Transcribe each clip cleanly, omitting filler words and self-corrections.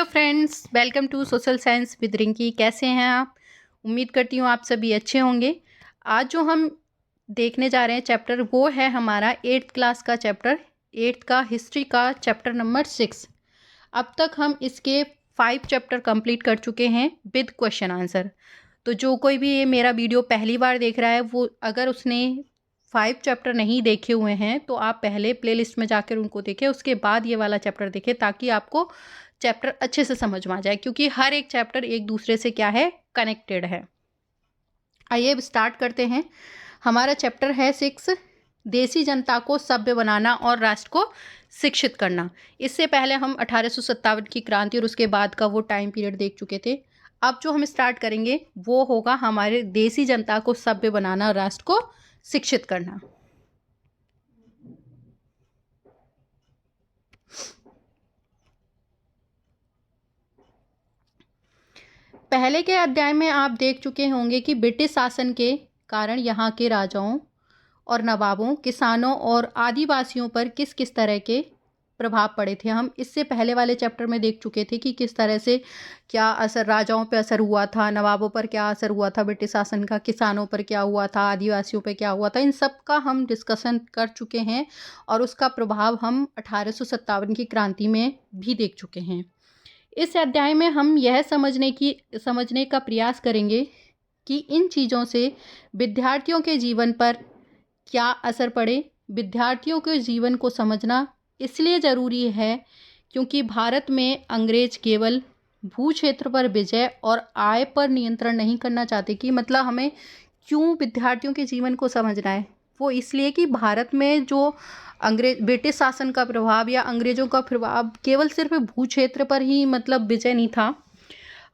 Hello friends, welcome to social science with Rinki. कैसे हैं आप? उम्मीद करती हूँ आप सभी अच्छे होंगे। आज जो हम देखने जा रहे हैं चैप्टर वो है हमारा 8th क्लास का चैप्टर, 8th का हिस्ट्री का चैप्टर नंबर 6। अब तक हम इसके 5 चैप्टर कंप्लीट कर चुके हैं विद क्वेश्चन आंसर। तो जो कोई भी ये मेरा वीडियो पहली बार देख रहा है, वो अगर उसने 5 चैप्टर नहीं देखे हुए हैं तो आप पहले प्लेलिस्ट में जाकर उनको देखें, उसके बाद ये वाला चैप्टर देखें, ताकि आपको चैप्टर अच्छे से समझ में आ जाए, क्योंकि हर एक चैप्टर एक दूसरे से क्या है, कनेक्टेड है। आइए अब स्टार्ट करते हैं। हमारा चैप्टर है 6, देसी जनता को सभ्य बनाना और राष्ट्र को शिक्षित करना। इससे पहले हम 1857 की क्रांति और उसके बाद का वो टाइम पीरियड देख चुके थे। अब जो हम स्टार्ट करेंगे वो होगा हमारे देसी जनता को सभ्य बनाना और राष्ट्र को शिक्षित करना। पहले के अध्याय में आप देख चुके होंगे कि ब्रिटिश शासन के कारण यहाँ के राजाओं और नवाबों, किसानों और आदिवासियों पर किस किस तरह के प्रभाव पड़े थे। हम इससे पहले वाले चैप्टर में देख चुके थे कि किस तरह से क्या असर राजाओं पर असर हुआ था, नवाबों पर क्या असर हुआ था ब्रिटिश शासन का, किसानों पर क्या हुआ था, आदिवासियों पर क्या हुआ था। इन सब का हम डिस्कशन कर चुके हैं और उसका प्रभाव हम 1857 की क्रांति में भी देख चुके हैं। इस अध्याय में हम यह समझने का प्रयास करेंगे कि इन चीज़ों से विद्यार्थियों के जीवन पर क्या असर पड़े। विद्यार्थियों के जीवन को समझना इसलिए ज़रूरी है क्योंकि भारत में अंग्रेज केवल भू क्षेत्र पर विजय और आय पर नियंत्रण नहीं करना चाहते। कि मतलब हमें क्यों विद्यार्थियों के जीवन को समझना है, वो इसलिए कि भारत में जो ब्रिटिश शासन का प्रभाव या अंग्रेजों का प्रभाव केवल सिर्फ भू क्षेत्र पर ही मतलब विजय नहीं था,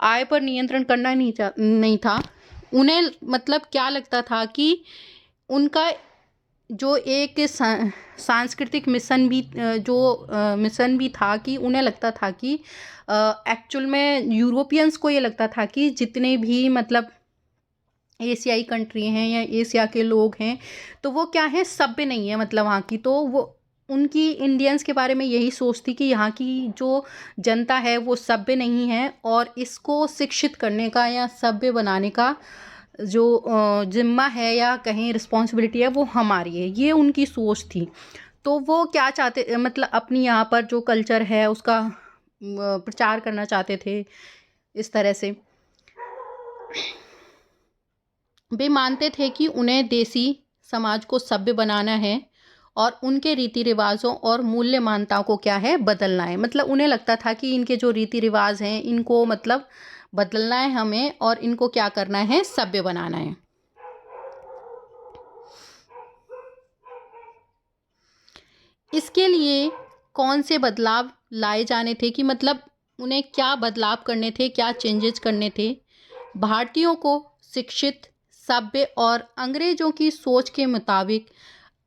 आय पर नियंत्रण करना नहीं था। उन्हें मतलब क्या लगता था कि उनका जो एक सांस्कृतिक मिशन भी था, कि उन्हें लगता था कि एक्चुअल में यूरोपियंस को ये लगता था कि जितने भी मतलब एशियाई कंट्री हैं या एशिया के लोग हैं तो वो क्या है, सभ्य नहीं है मतलब वहाँ की। तो वो उनकी इंडियंस के बारे में यही सोच थी कि यहाँ की जो जनता है वो सभ्य नहीं है और इसको शिक्षित करने का या सभ्य बनाने का जो जिम्मा है या कहीं रिस्पॉन्सिबिलिटी है वो हमारी है, ये उनकी सोच थी। तो वो क्या चाहते मतलब अपनी यहाँ पर जो कल्चर है उसका प्रचार करना चाहते थे इस तरह से। वे मानते थे कि उन्हें देसी समाज को सभ्य बनाना है और उनके रीति रिवाजों और मूल्य मान्यताओं को क्या है, बदलना है। मतलब उन्हें लगता था कि इनके जो रीति रिवाज हैं इनको मतलब बदलना है हमें और इनको क्या करना है, सभ्य बनाना है। इसके लिए कौन से बदलाव लाए जाने थे, कि मतलब उन्हें क्या बदलाव करने थे, क्या चेंजेस करने थे। भारतीयों को शिक्षित, सभ्य और अंग्रेजों की सोच के मुताबिक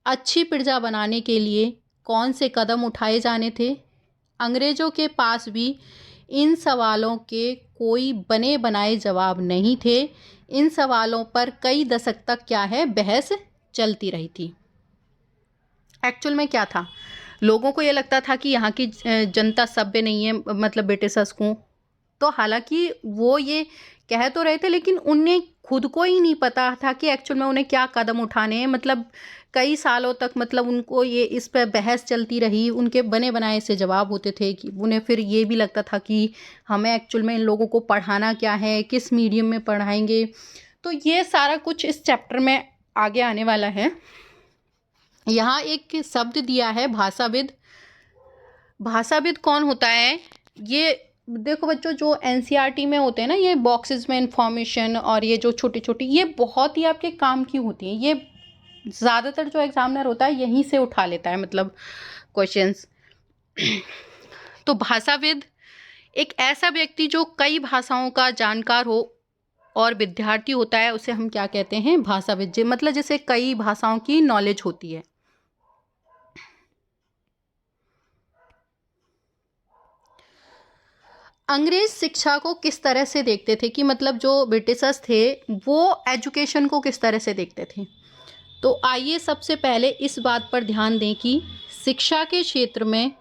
अच्छी प्रजा बनाने के लिए कौन से कदम उठाए जाने थे। अंग्रेजों के पास भी इन सवालों के कोई बने बनाए जवाब नहीं थे। इन सवालों पर कई दशक तक क्या है, बहस चलती रही थी। एक्चुअल में क्या था, लोगों को ये लगता था कि यहाँ की जनता सभ्य नहीं है, मतलब ब्रिटिशर्स को। तो हालांकि वो ये कह तो रहे थे लेकिन उन्हें खुद को ही नहीं पता था कि एक्चुअल में उन्हें क्या कदम उठाने हैं। मतलब कई सालों तक मतलब उनको ये इस पर बहस चलती रही, उनके बने बनाए से जवाब होते थे कि उन्हें फिर ये भी लगता था कि हमें एक्चुअल में इन लोगों को पढ़ाना क्या है, किस मीडियम में पढ़ाएंगे। तो ये सारा कुछ इस चैप्टर में आगे आने वाला है। यहाँ एक शब्द दिया है भाषाविद। भाषाविद कौन होता है, ये देखो बच्चों, जो एनसीईआरटी में होते हैं ना ये बॉक्सेस में इंफॉर्मेशन, और ये जो छोटी छोटी, ये बहुत ही आपके काम की होती हैं। ये ज़्यादातर जो एग्जामिनर होता है यहीं से उठा लेता है मतलब क्वेश्चंस। तो भाषाविद एक ऐसा व्यक्ति जो कई भाषाओं का जानकार हो और विद्यार्थी होता है, उसे हम क्या कहते हैं, भाषाविद। मतलब जैसे कई भाषाओं की नॉलेज होती है। अंग्रेज शिक्षा को किस तरह से देखते थे, कि मतलब जो ब्रिटिशर्स थे वो एजुकेशन को किस तरह से देखते थे। तो आइए सबसे पहले इस बात पर ध्यान दें कि शिक्षा के क्षेत्र में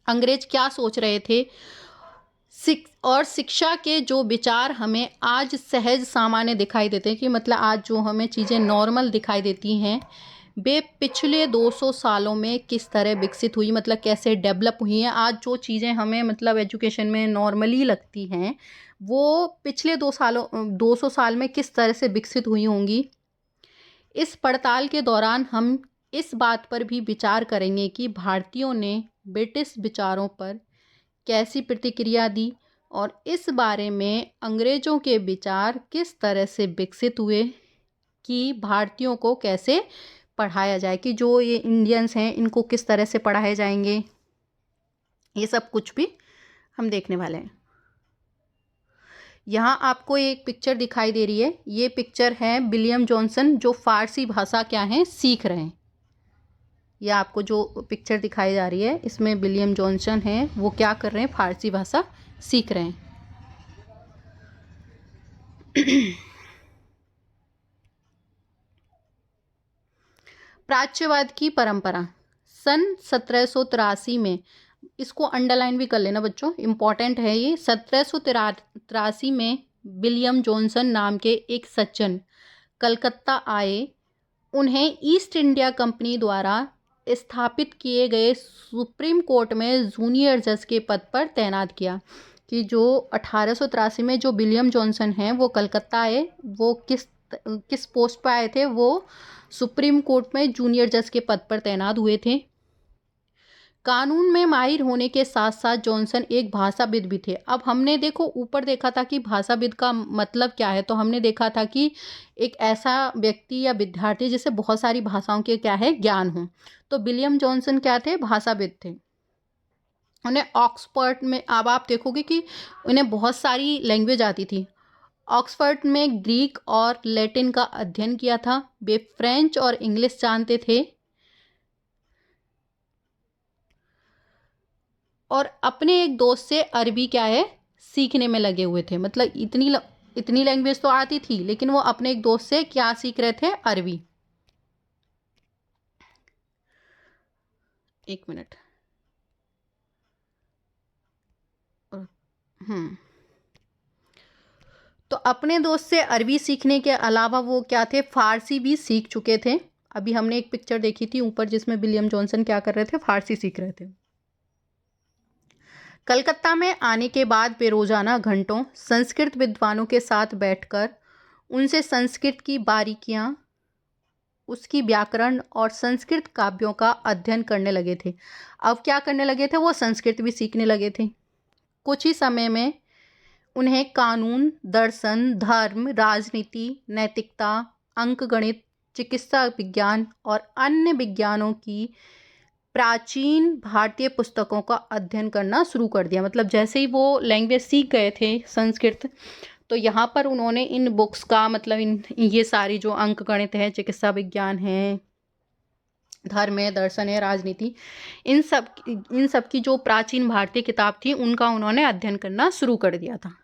अंग्रेज क्या सोच रहे थे। और शिक्षा के जो विचार हमें आज सहज सामान्य दिखाई देते हैं, कि मतलब आज जो हमें चीज़ें नॉर्मल दिखाई देती हैं, वे पिछले 200 सालों में किस तरह विकसित हुई, मतलब कैसे डेवलप हुई हैं। आज जो चीज़ें हमें मतलब एजुकेशन में नॉर्मली लगती हैं, वो पिछले 200 साल में किस तरह से विकसित हुई होंगी। इस पड़ताल के दौरान हम इस बात पर भी विचार करेंगे कि भारतीयों ने ब्रिटिश विचारों पर कैसी प्रतिक्रिया दी, और इस बारे में अंग्रेज़ों के विचार किस तरह से विकसित हुए कि भारतीयों को कैसे पढ़ाया जाए, कि जो ये इंडियंस हैं इनको किस तरह से पढ़ाए जाएंगे। ये सब कुछ भी हम देखने वाले हैं। यहाँ आपको एक पिक्चर दिखाई दे रही है, ये पिक्चर है विलियम जॉनसन जो फ़ारसी भाषा क्या है सीख रहे हैं। यह आपको जो पिक्चर दिखाई जा रही है, इसमें विलियम जॉनसन हैं, वो क्या कर रहे हैं, फ़ारसी भाषा सीख रहे हैं। प्राच्यवाद की परंपरा। सन 1783 में, इसको अंडरलाइन भी कर लेना बच्चों, इम्पॉर्टेंट है ये। 1783 में विलियम जॉनसन नाम के एक सज्जन कलकत्ता आए। उन्हें ईस्ट इंडिया कंपनी द्वारा स्थापित किए गए सुप्रीम कोर्ट में जूनियर जज के पद पर तैनात किया। कि जो 1883 में जो विलियम जॉनसन हैं वो कलकत्ता आए, वो किस पोस्ट पर आए थे, वो सुप्रीम कोर्ट में जूनियर जज के पद पर तैनात हुए थे। कानून में माहिर होने के साथ साथ जॉनसन एक भाषाविद भी थे। अब हमने देखो ऊपर देखा था कि भाषाविद का मतलब क्या है, तो हमने देखा था कि एक ऐसा व्यक्ति या विद्यार्थी जिसे बहुत सारी भाषाओं के क्या है ज्ञान हो। तो विलियम जॉनसन क्या थे, भाषाविद थे। उन्हें ऑक्सफोर्ड में, अब आप देखोगे कि उन्हें बहुत सारी लैंग्वेज आती थी। ऑक्सफोर्ड में ग्रीक और लैटिन का अध्ययन किया था। वे फ्रेंच और इंग्लिश जानते थे और अपने एक दोस्त से अरबी क्या है सीखने में लगे हुए थे। मतलब इतनी लैंग्वेज तो आती थी, लेकिन वो अपने एक दोस्त से क्या सीख रहे थे, अरबी। एक मिनट। तो अपने दोस्त से अरबी सीखने के अलावा वो क्या थे, फारसी भी सीख चुके थे। अभी हमने एक पिक्चर देखी थी ऊपर जिसमें विलियम जॉनसन क्या कर रहे थे, फारसी सीख रहे थे। कलकत्ता में आने के बाद वे रोजाना घंटों संस्कृत विद्वानों के साथ बैठकर उनसे संस्कृत की बारीकियां, उसकी व्याकरण और संस्कृत काव्यों का अध्ययन करने लगे थे। अब क्या करने लगे थे, वो संस्कृत भी सीखने लगे थे। कुछ ही समय में उन्हें कानून, दर्शन, धर्म, राजनीति, नैतिकता, अंकगणित, चिकित्सा विज्ञान और अन्य विज्ञानों की प्राचीन भारतीय पुस्तकों का अध्ययन करना शुरू कर दिया। मतलब जैसे ही वो लैंग्वेज सीख गए थे संस्कृत, तो यहाँ पर उन्होंने इन बुक्स का मतलब ये सारी जो अंकगणित है, चिकित्सा विज्ञान है, धर्म है, दर्शन है, राजनीति, इन सब की जो प्राचीन भारतीय किताब थी उनका उन्होंने अध्ययन करना शुरू कर दिया था।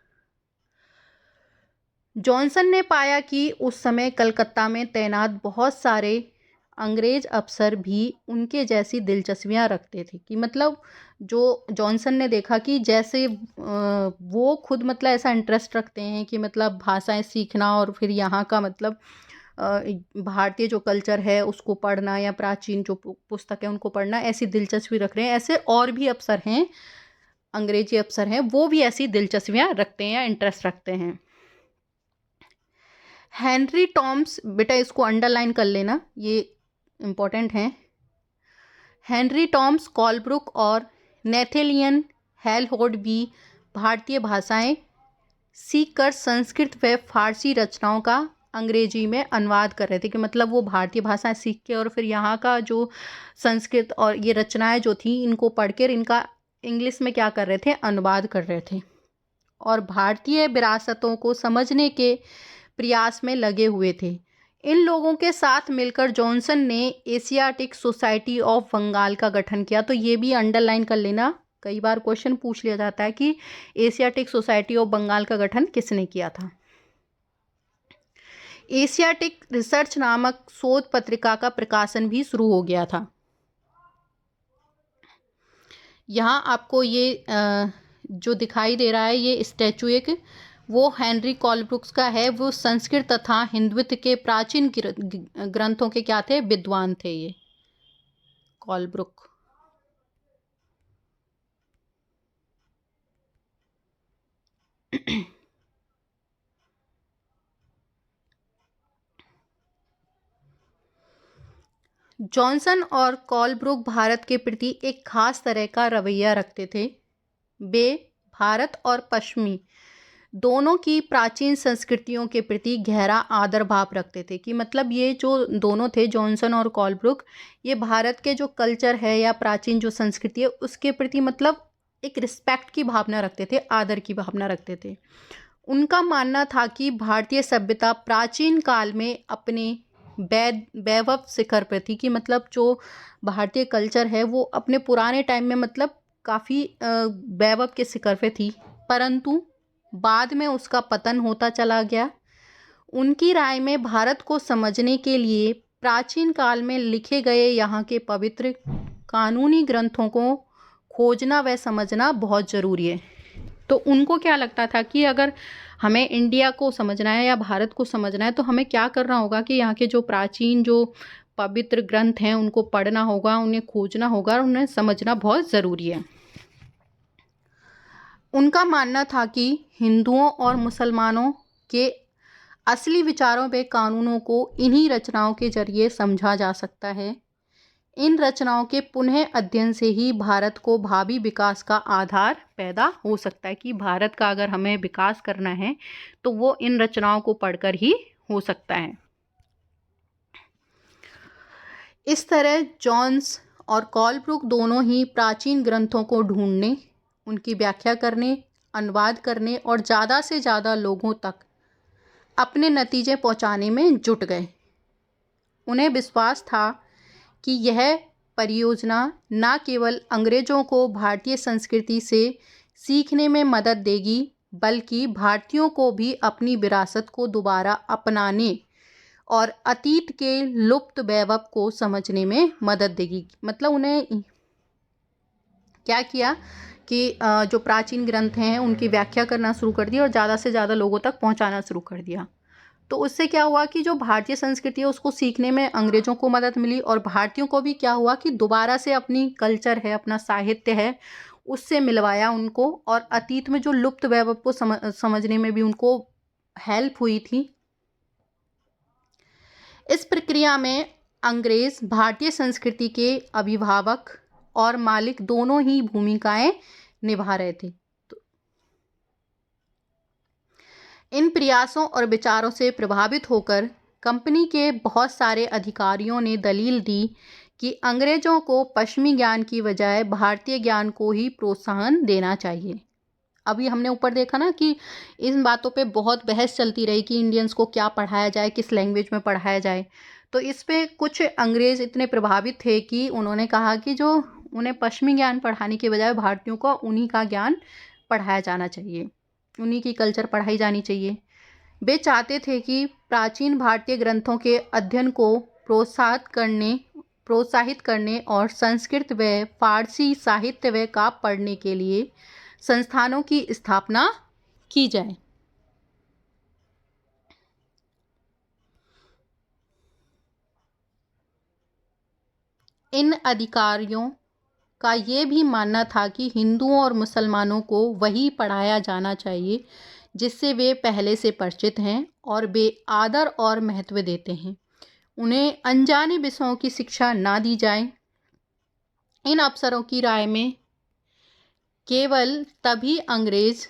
जॉनसन ने पाया कि उस समय कलकत्ता में तैनात बहुत सारे अंग्रेज अफसर भी उनके जैसी दिलचस्पियां रखते थे। कि मतलब जो जॉनसन ने देखा कि जैसे वो खुद मतलब ऐसा इंटरेस्ट रखते हैं कि मतलब भाषाएं सीखना और फिर यहाँ का मतलब भारतीय जो कल्चर है उसको पढ़ना या प्राचीन जो पुस्तक है उनको पढ़ना, ऐसी दिलचस्पी रख रहे हैं। ऐसे और भी अफसर हैं, अंग्रेजी अफसर हैं, वो भी ऐसी दिलचस्पियां रखते हैं या इंटरेस्ट रखते हैं। हेनरी टॉम्स, बेटा इसको अंडरलाइन कर लेना, ये इम्पोर्टेंट है। हेनरी टॉम्स कॉलब्रुक और नेथेलियन हेलहोड भी भारतीय भाषाएं सीखकर संस्कृत व फारसी रचनाओं का अंग्रेजी में अनुवाद कर रहे थे। कि मतलब वो भारतीय भाषाएं सीख के और फिर यहाँ का जो संस्कृत और ये रचनाएं जो थी इनको पढ़ कर इनका इंग्लिश में क्या कर रहे थे, अनुवाद कर रहे थे। और भारतीय विरासतों को समझने के प्रयास में लगे हुए थे। इन लोगों के साथ मिलकर जॉनसन ने एशियाटिक सोसाइटी ऑफ बंगाल का गठन किया। तो ये भी अंडरलाइन कर लेना, कई बार क्वेश्चन पूछ लिया जाता है कि एशियाटिक सोसाइटी ऑफ बंगाल का गठन किसने किया था। एशियाटिक रिसर्च नामक शोध पत्रिका का प्रकाशन भी शुरू हो गया था। यहाँ आपको ये जो दिखाई दे रहा है ये स्टैचू एक वो हेनरी कॉलब्रुक्स का है। वो संस्कृत तथा हिंदुत्व के प्राचीन ग्रंथों के क्या थे, विद्वान थे ये कॉलब्रुक। जॉनसन और कॉलब्रुक भारत के प्रति एक खास तरह का रवैया रखते थे। वे भारत और पश्चिमी दोनों की प्राचीन संस्कृतियों के प्रति गहरा आदर भाव रखते थे। कि मतलब ये जो दोनों थे, जॉनसन और कॉलब्रुक, ये भारत के जो कल्चर है या प्राचीन जो संस्कृति है उसके प्रति मतलब एक रिस्पेक्ट की भावना रखते थे, आदर की भावना रखते थे। उनका मानना था कि भारतीय सभ्यता प्राचीन काल में अपने वैभव शिखर पर थी। कि मतलब जो भारतीय कल्चर है वो अपने पुराने टाइम में मतलब काफ़ी वैभव के शिखर पे थी, परंतु बाद में उसका पतन होता चला गया। उनकी राय में भारत को समझने के लिए प्राचीन काल में लिखे गए यहाँ के पवित्र कानूनी ग्रंथों को खोजना व समझना बहुत ज़रूरी है। तो उनको क्या लगता था कि अगर हमें इंडिया को समझना है या भारत को समझना है तो हमें क्या करना होगा कि यहाँ के जो प्राचीन जो पवित्र ग्रंथ हैं उनको पढ़ना होगा, उन्हें खोजना होगा और उन्हें समझना बहुत ज़रूरी है। उनका मानना था कि हिंदुओं और मुसलमानों के असली विचारों व कानूनों को इन्हीं रचनाओं के जरिए समझा जा सकता है। इन रचनाओं के पुनः अध्ययन से ही भारत को भावी विकास का आधार पैदा हो सकता है। कि भारत का अगर हमें विकास करना है तो वो इन रचनाओं को पढ़कर ही हो सकता है। इस तरह जॉन्स और कॉलब्रुक दोनों ही प्राचीन ग्रंथों को ढूंढने, उनकी व्याख्या करने, अनुवाद करने और ज़्यादा से ज़्यादा लोगों तक अपने नतीजे पहुंचाने में जुट गए। उन्हें विश्वास था कि यह परियोजना न केवल अंग्रेज़ों को भारतीय संस्कृति से सीखने में मदद देगी बल्कि भारतीयों को भी अपनी विरासत को दोबारा अपनाने और अतीत के लुप्त वैभव को समझने में मदद देगी। मतलब उन्हें क्या किया कि जो प्राचीन ग्रंथ हैं उनकी व्याख्या करना शुरू कर दी और ज़्यादा से ज़्यादा लोगों तक पहुंचाना शुरू कर दिया। तो उससे क्या हुआ कि जो भारतीय संस्कृति है उसको सीखने में अंग्रेज़ों को मदद मिली और भारतीयों को भी क्या हुआ कि दोबारा से अपनी कल्चर है, अपना साहित्य है, उससे मिलवाया उनको और अतीत में जो लुप्त वैभव को समझने में भी उनको हेल्प हुई थी। इस प्रक्रिया में अंग्रेज़ भारतीय संस्कृति के अभिभावक और मालिक दोनों ही भूमिकाएं निभा रहे थे। इन प्रयासों और विचारों से प्रभावित होकर कंपनी के बहुत सारे अधिकारियों ने दलील दी कि अंग्रेज़ों को पश्चिमी ज्ञान की बजाय भारतीय ज्ञान को ही प्रोत्साहन देना चाहिए। अभी हमने ऊपर देखा ना कि इन बातों पे बहुत बहस चलती रही कि इंडियंस को क्या पढ़ाया जाए, किस लैंग्वेज में पढ़ाया जाए। तो इस पे कुछ अंग्रेज़ इतने प्रभावित थे कि उन्होंने कहा कि जो उन्हें पश्चिमी ज्ञान पढ़ाने के बजाय भारतीयों को उन्हीं का ज्ञान पढ़ाया जाना चाहिए, उन्हीं की कल्चर पढ़ाई जानी चाहिए। वे चाहते थे कि प्राचीन भारतीय ग्रंथों के अध्ययन को प्रोत्साहित करने और संस्कृत व फारसी साहित्य व काव्य पढ़ने के लिए संस्थानों की स्थापना की जाए। इन अधिकारियों का ये भी मानना था कि हिंदुओं और मुसलमानों को वही पढ़ाया जाना चाहिए जिससे वे पहले से परिचित हैं और वे आदर और महत्व देते हैं। उन्हें अनजाने विषयों की शिक्षा ना दी जाए। इन अफसरों की राय में केवल तभी अंग्रेज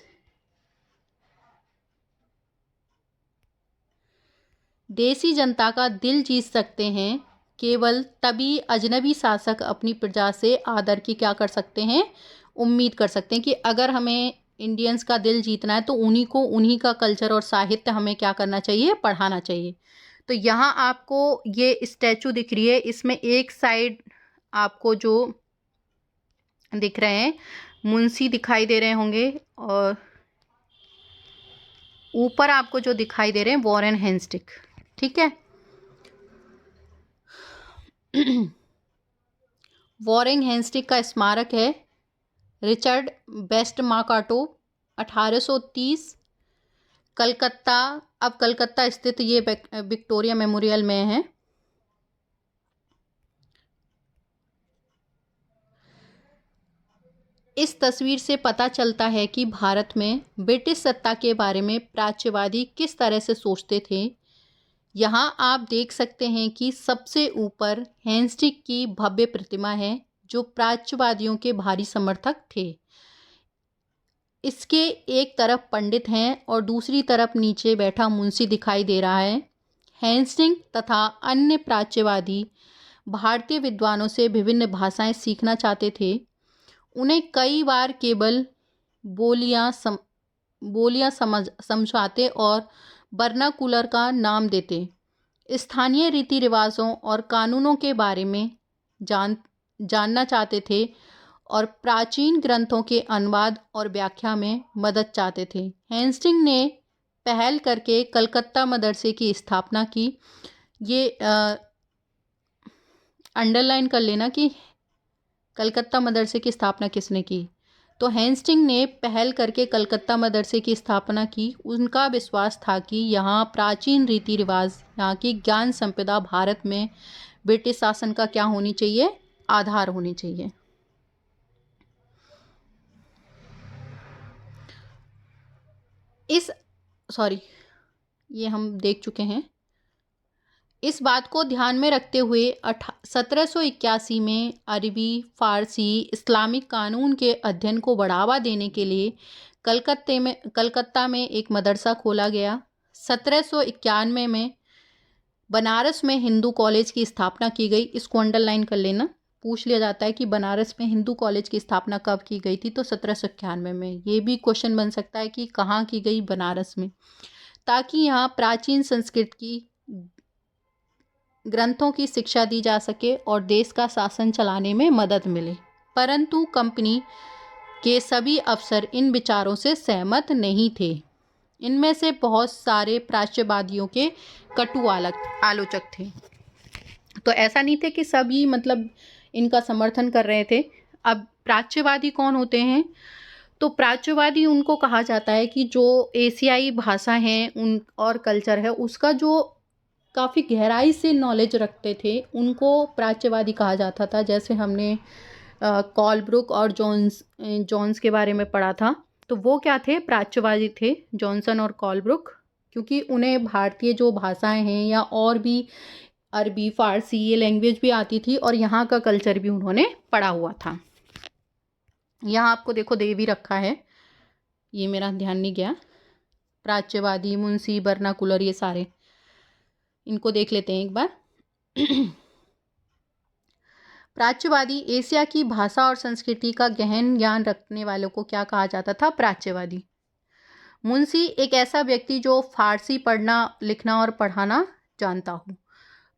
देसी जनता का दिल जीत सकते हैं, केवल तभी अजनबी शासक अपनी प्रजा से आदर की क्या कर सकते हैं, उम्मीद कर सकते हैं। कि अगर हमें इंडियंस का दिल जीतना है तो उन्हीं को, उन्हीं का कल्चर और साहित्य हमें क्या करना चाहिए, पढ़ाना चाहिए। तो यहाँ आपको ये स्टैचू दिख रही है, इसमें एक साइड आपको जो दिख रहे हैं मुंशी दिखाई दे रहे होंगे और ऊपर आपको जो दिखाई दे रहे हैं वॉरेन हेस्टिंग्स, ठीक है। वॉरेन हेस्टिंग्स का स्मारक है रिचर्ड बेस्ट मार्काटो 1830। कलकत्ता, अब कलकत्ता स्थित ये विक्टोरिया मेमोरियल में है। इस तस्वीर से पता चलता है कि भारत में ब्रिटिश सत्ता के बारे में प्राच्यवादी किस तरह से सोचते थे। यहाँ आप देख सकते हैं कि सबसे ऊपर हेंस्टिक की भव्य प्रतिमा है, जो प्राच्यवादियों के भारी समर्थक थे। इसके एक तरफ पंडित हैं और दूसरी तरफ नीचे बैठा मुंशी दिखाई दे रहा है। हेंस्टिंग तथा अन्य प्राच्यवादी भारतीय विद्वानों से विभिन्न भाषाएं सीखना चाहते थे। उन्हें कई बार केवल बोलियां समझाते और वर्नाकुलर का नाम देते। स्थानीय रीति रिवाजों और कानूनों के बारे में जानना चाहते थे और प्राचीन ग्रंथों के अनुवाद और व्याख्या में मदद चाहते थे। हेंस्टिंग ने पहल करके कलकत्ता मदरसे की स्थापना की। ये अंडरलाइन कर लेना कि कलकत्ता मदरसे की स्थापना किसने की। तो हेंस्टिंग ने पहल करके कलकत्ता मदरसे की स्थापना की। उनका विश्वास था कि यहाँ प्राचीन रीति रिवाज, यहाँ की ज्ञान संपदा भारत में ब्रिटिश शासन का क्या होनी चाहिए, आधार होनी चाहिए। ये हम देख चुके हैं। इस बात को ध्यान में रखते हुए 1781 में अरबी, फारसी, इस्लामिक कानून के अध्ययन को बढ़ावा देने के लिए कलकत्ता में एक मदरसा खोला गया। 1791 में बनारस में हिंदू कॉलेज की स्थापना की गई। इसको अंडरलाइन कर लेना, पूछ लिया जाता है कि बनारस में हिंदू कॉलेज की स्थापना कब की गई थी, तो 1791 में। ये भी क्वेश्चन बन सकता है कि कहाँ की गई, बनारस में, ताकि यहाँ प्राचीन संस्कृत की ग्रंथों की शिक्षा दी जा सके और देश का शासन चलाने में मदद मिले। परंतु कंपनी के सभी अफसर इन विचारों से सहमत नहीं थे। इनमें से बहुत सारे प्राच्यवादियों के कटु आलोचक थे। तो ऐसा नहीं थे कि सभी मतलब इनका समर्थन कर रहे थे। अब प्राच्यवादी कौन होते हैं? तो प्राच्यवादी उनको कहा जाता है कि जो एशियाई भाषा हैं उन और कल्चर है, उसका जो काफ़ी गहराई से नॉलेज रखते थे, उनको प्राच्यवादी कहा जाता था। जैसे हमने कॉलब्रुक और जॉन्स के बारे में पढ़ा था, तो वो क्या थे, प्राच्यवादी थे, जॉनसन और कॉलब्रुक, क्योंकि उन्हें भारतीय जो भाषाएं हैं या और भी अरबी, फारसी, ये लैंग्वेज भी आती थी और यहाँ का कल्चर भी उन्होंने पढ़ा हुआ था। यहाँ आपको देखो दे भी रखा है, ये मेरा ध्यान नहीं गया। प्राच्यवादी, मुंशी, वर्नाकुलर, ये सारे इनको देख लेते हैं एक बार। प्राच्यवादी एशिया की भाषा और संस्कृति का गहन ज्ञान रखने वालों को क्या कहा जाता था? प्राच्यवादी। मुंशी एक ऐसा व्यक्ति जो फारसी पढ़ना, लिखना और पढ़ाना जानता हो।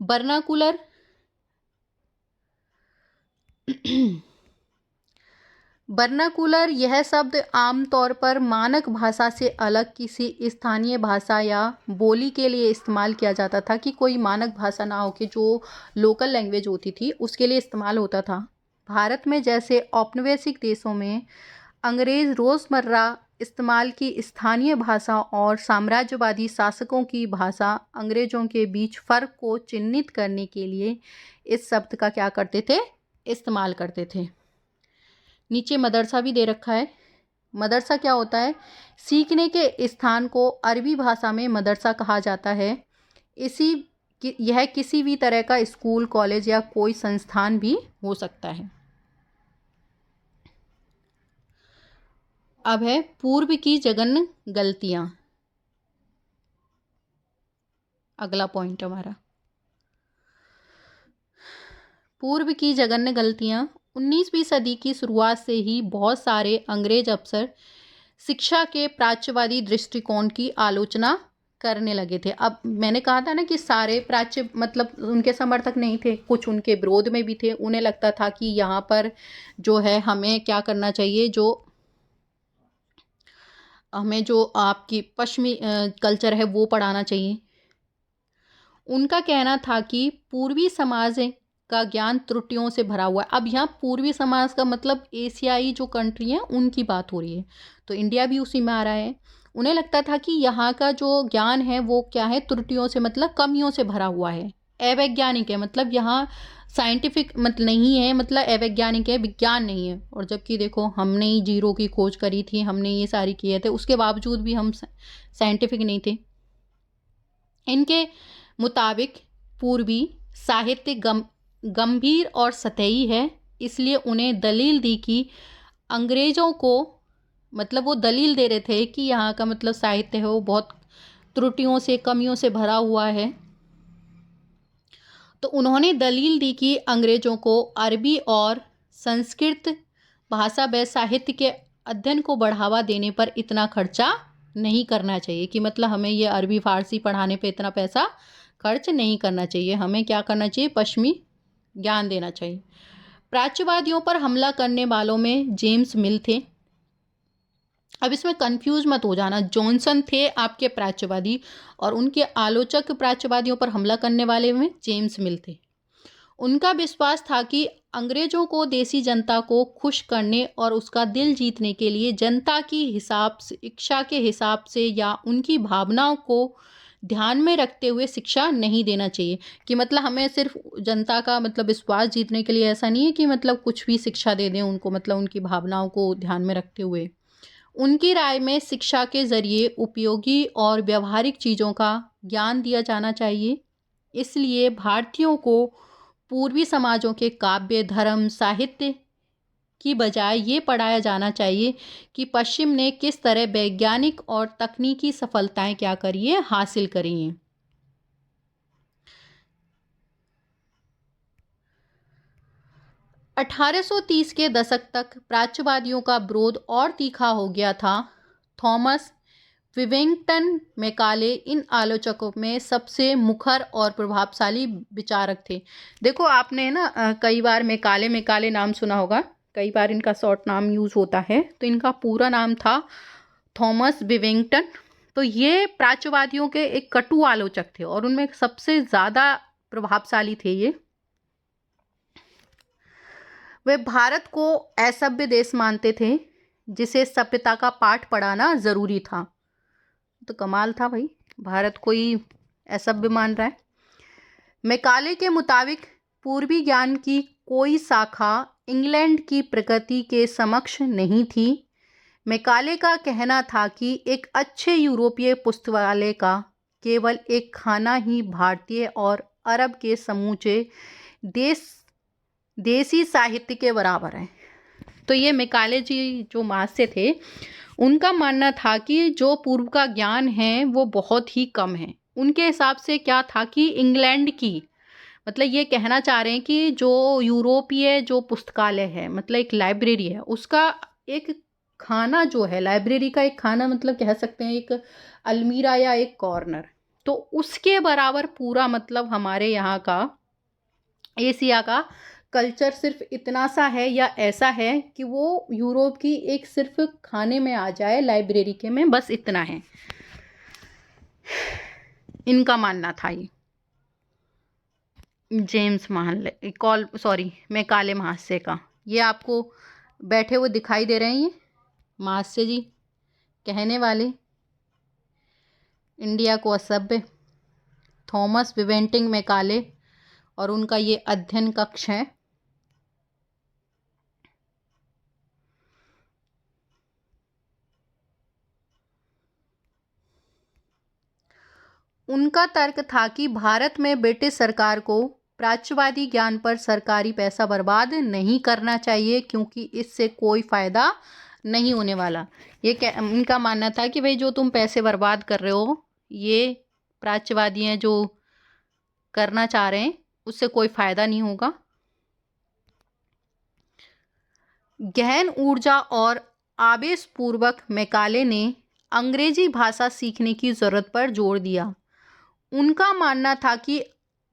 वर्नाकुलर वर्नाकुलर यह शब्द आमतौर पर मानक भाषा से अलग किसी स्थानीय भाषा या बोली के लिए इस्तेमाल किया जाता था, कि कोई मानक भाषा ना हो, कि जो लोकल लैंग्वेज होती थी उसके लिए इस्तेमाल होता था। भारत में जैसे औपनिवेशिक देशों में अंग्रेज़ रोज़मर्रा इस्तेमाल की स्थानीय भाषा और साम्राज्यवादी शासकों की भाषा अंग्रेज़ों के बीच फ़र्क को चिह्नित करने के लिए इस शब्द का क्या करते थे? इस्तेमाल करते थे। नीचे मदरसा भी दे रखा है। मदरसा क्या होता है? सीखने के स्थान को अरबी भाषा में मदरसा कहा जाता है। यह किसी भी तरह का स्कूल, कॉलेज या कोई संस्थान भी हो सकता है। अब है पूर्व की जघन्य गलतियां। अगला पॉइंट हमारा पूर्व की जघन्य गलतियां। 19वीं सदी की शुरुआत से ही बहुत सारे अंग्रेज अफसर शिक्षा के प्राच्यवादी दृष्टिकोण की आलोचना करने लगे थे। अब मैंने कहा था ना कि सारे प्राच्य मतलब उनके समर्थक नहीं थे, कुछ उनके विरोध में भी थे। उन्हें लगता था कि यहाँ पर जो है हमें क्या करना चाहिए, हमें जो आपकी पश्चिमी कल्चर है वो पढ़ाना चाहिए। उनका कहना था कि पूर्वी समाज का ज्ञान त्रुटियों से भरा हुआ है। अब यहाँ पूर्वी समाज का मतलब एशियाई जो कंट्री है उनकी बात हो रही है, तो इंडिया भी उसी में आ रहा है। उन्हें लगता था कि यहाँ का जो ज्ञान है वो क्या है, त्रुटियों से मतलब कमियों से भरा हुआ है, अवैज्ञानिक है, मतलब यहाँ साइंटिफिक मतलब नहीं है, मतलब अवैज्ञानिक है, विज्ञान नहीं है। और जबकि देखो हमने ही जीरो की खोज करी थी, हमने ये सारी किए थे, उसके बावजूद भी हम साइंटिफिक नहीं थे। इनके मुताबिक पूर्वी साहित्य गंभीर और सतही है, इसलिए उन्हें दलील दी कि अंग्रेज़ों को, मतलब वो दलील दे रहे थे कि यहाँ का मतलब साहित्य है वो बहुत त्रुटियों से कमियों से भरा हुआ है। तो उन्होंने दलील दी कि अंग्रेज़ों को अरबी और संस्कृत भाषा व साहित्य के अध्ययन को बढ़ावा देने पर इतना खर्चा नहीं करना चाहिए, कि मतलब हमें ये अरबी फ़ारसी पढ़ाने पे इतना पैसा खर्च नहीं करना चाहिए, हमें क्या करना चाहिए, पश्चिमी ज्ञान देना चाहिए। प्राच्यवादियों पर हमला करने वालों में जेम्स मिल थे। अब इसमें कंफ्यूज मत हो जाना, जॉनसन थे आपके प्राच्यवादी और उनके आलोचक प्राच्यवादियों पर हमला करने वाले में जेम्स मिल थे। उनका विश्वास था कि अंग्रेज़ों को देसी जनता को खुश करने और उसका दिल जीतने के लिए जनता की हिसाब से, इच्छा के हिसाब से या उनकी भावनाओं को ध्यान में रखते हुए शिक्षा नहीं देना चाहिए, कि मतलब हमें सिर्फ जनता का मतलब विश्वास जीतने के लिए ऐसा नहीं है कि मतलब कुछ भी शिक्षा दे दें उनको, मतलब उनकी भावनाओं को ध्यान में रखते हुए। उनकी राय में शिक्षा के ज़रिए उपयोगी और व्यावहारिक चीज़ों का ज्ञान दिया जाना चाहिए। इसलिए भारतीयों को पूर्वी समाजों के काव्य, धर्म, साहित्य की बजाय ये पढ़ाया जाना चाहिए कि पश्चिम ने किस तरह वैज्ञानिक और तकनीकी सफलताएं क्या करी है, हासिल करी हैं। 1830 के दशक तक प्राच्यवादियों का विरोध और तीखा हो गया था। थॉमस विविंगटन मैकाले इन आलोचकों में सबसे मुखर और प्रभावशाली विचारक थे। देखो आपने ना कई बार मैकाले नाम सुना होगा, कई बार इनका शॉर्ट नाम यूज़ होता है, तो इनका पूरा नाम था थॉमस विविंगटन। तो ये प्राच्यवादियों के एक कटु आलोचक थे और उनमें सबसे ज़्यादा प्रभावशाली थे ये। वे भारत को असभ्य देश मानते थे जिसे सभ्यता का पाठ पढ़ाना ज़रूरी था। तो कमाल था भाई, भारत को ही असभ्य मान रहा है। मैकाले के मुताबिक पूर्वी ज्ञान की कोई शाखा इंग्लैंड की प्रगति के समक्ष नहीं थी। मैकाले का कहना था कि एक अच्छे यूरोपीय पुस्तकालय का केवल एक खाना ही भारतीय और अरब के समूचे देसी साहित्य के बराबर है। तो ये मैकाले जी जो मार्क्स से थे, उनका मानना था कि जो पूर्व का ज्ञान है वो बहुत ही कम है। उनके हिसाब से क्या था कि इंग्लैंड की, मतलब ये कहना चाह रहे हैं कि जो यूरोपीय जो पुस्तकालय है, मतलब एक लाइब्रेरी है, उसका एक खाना जो है, लाइब्रेरी का एक खाना मतलब कह सकते हैं एक अलमीरा या एक कॉर्नर, तो उसके बराबर पूरा मतलब हमारे यहाँ का एशिया का कल्चर सिर्फ इतना सा है या ऐसा है कि वो यूरोप की एक सिर्फ खाने में आ जाए, लाइब्रेरी के में, बस इतना है, इनका मानना था। ये जेम्स मैकाले महाशय का, ये आपको बैठे हुए दिखाई दे रहे हैं, ये महाशय जी कहने वाले इंडिया को असभ्य, थॉमस विवेंटिंग मैकाले, और उनका ये अध्ययन कक्ष है। उनका तर्क था कि भारत में ब्रिटिश सरकार को प्राच्यवादी ज्ञान पर सरकारी पैसा बर्बाद नहीं करना चाहिए, क्योंकि इससे कोई फ़ायदा नहीं होने वाला। ये इनका मानना था कि भाई जो तुम पैसे बर्बाद कर रहे हो, ये प्राच्यवादी हैं जो करना चाह रहे हैं, उससे कोई फ़ायदा नहीं होगा। गहन ऊर्जा और आवेशपूर्वक मैकाले ने अंग्रेजी भाषा सीखने की ज़रूरत पर जोर दिया। उनका मानना था कि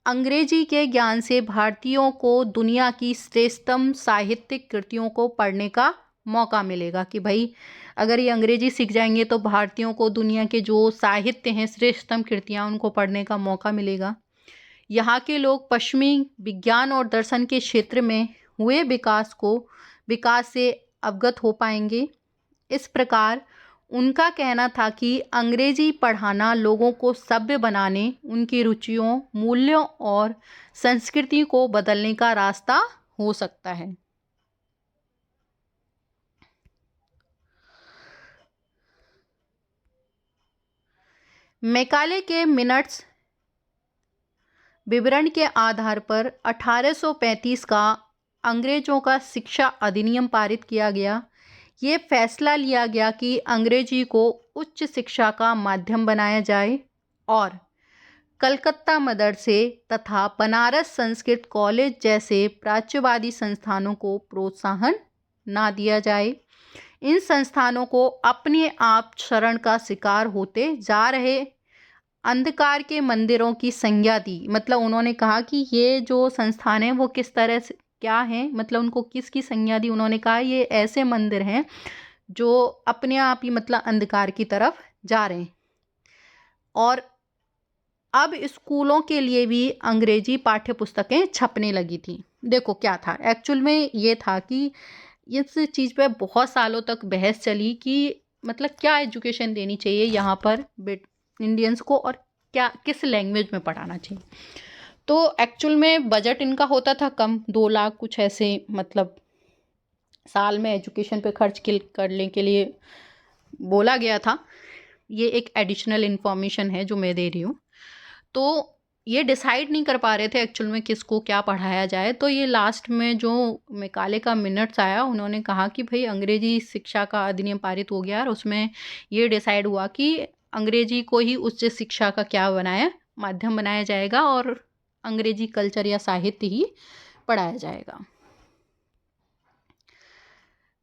अंग्रेजी के ज्ञान से भारतीयों को दुनिया की श्रेष्ठतम साहित्यिक कृतियों को पढ़ने का मौका मिलेगा, कि भाई अगर ये अंग्रेजी सीख जाएंगे तो भारतीयों को दुनिया के जो साहित्य हैं, श्रेष्ठतम कृतियाँ, उनको पढ़ने का मौका मिलेगा। यहाँ के लोग पश्चिमी विज्ञान और दर्शन के क्षेत्र में हुए विकास से अवगत हो पाएंगे। इस प्रकार उनका कहना था कि अंग्रेजी पढ़ाना लोगों को सभ्य बनाने, उनकी रुचियों, मूल्यों और संस्कृति को बदलने का रास्ता हो सकता है। मैकाले के मिनट्स विवरण के आधार पर 1835 का अंग्रेजों का शिक्षा अधिनियम पारित किया गया। ये फैसला लिया गया कि अंग्रेजी को उच्च शिक्षा का माध्यम बनाया जाए और कलकत्ता मदरसे तथा बनारस संस्कृत कॉलेज जैसे प्राच्यवादी संस्थानों को प्रोत्साहन ना दिया जाए। इन संस्थानों को अपने आप शरण का शिकार होते जा रहे अंधकार के मंदिरों की संज्ञा दी। मतलब उन्होंने कहा कि ये जो संस्थान है वो किस तरह से क्या है, मतलब उनको किसकी संज्ञा दी। उन्होंने कहा ये ऐसे मंदिर हैं जो अपने आप ही मतलब अंधकार की तरफ जा रहे हैं। और अब स्कूलों के लिए भी अंग्रेजी पाठ्य पुस्तकें छपने लगी थी। देखो क्या था एक्चुअल में, ये था कि इस चीज़ पे बहुत सालों तक बहस चली कि मतलब क्या एजुकेशन देनी चाहिए यहाँ पर इंडियंस को और क्या किस लैंग्वेज में पढ़ाना चाहिए। तो एक्चुअल में बजट इनका होता था कम, 2 लाख कुछ ऐसे मतलब साल में एजुकेशन पे खर्च करने के लिए बोला गया था। ये एक एडिशनल इन्फॉर्मेशन है जो मैं दे रही हूँ। तो ये डिसाइड नहीं कर पा रहे थे एक्चुअल में किसको क्या पढ़ाया जाए। तो ये लास्ट में जो मैकाले का मिनट्स आया, उन्होंने कहा कि भाई अंग्रेजी शिक्षा का अधिनियम पारित हो गया और उसमें ये डिसाइड हुआ कि अंग्रेजी को ही उच्च शिक्षा का क्या बनाया माध्यम बनाया जाएगा और अंग्रेजी कल्चर या साहित्य ही पढ़ाया जाएगा।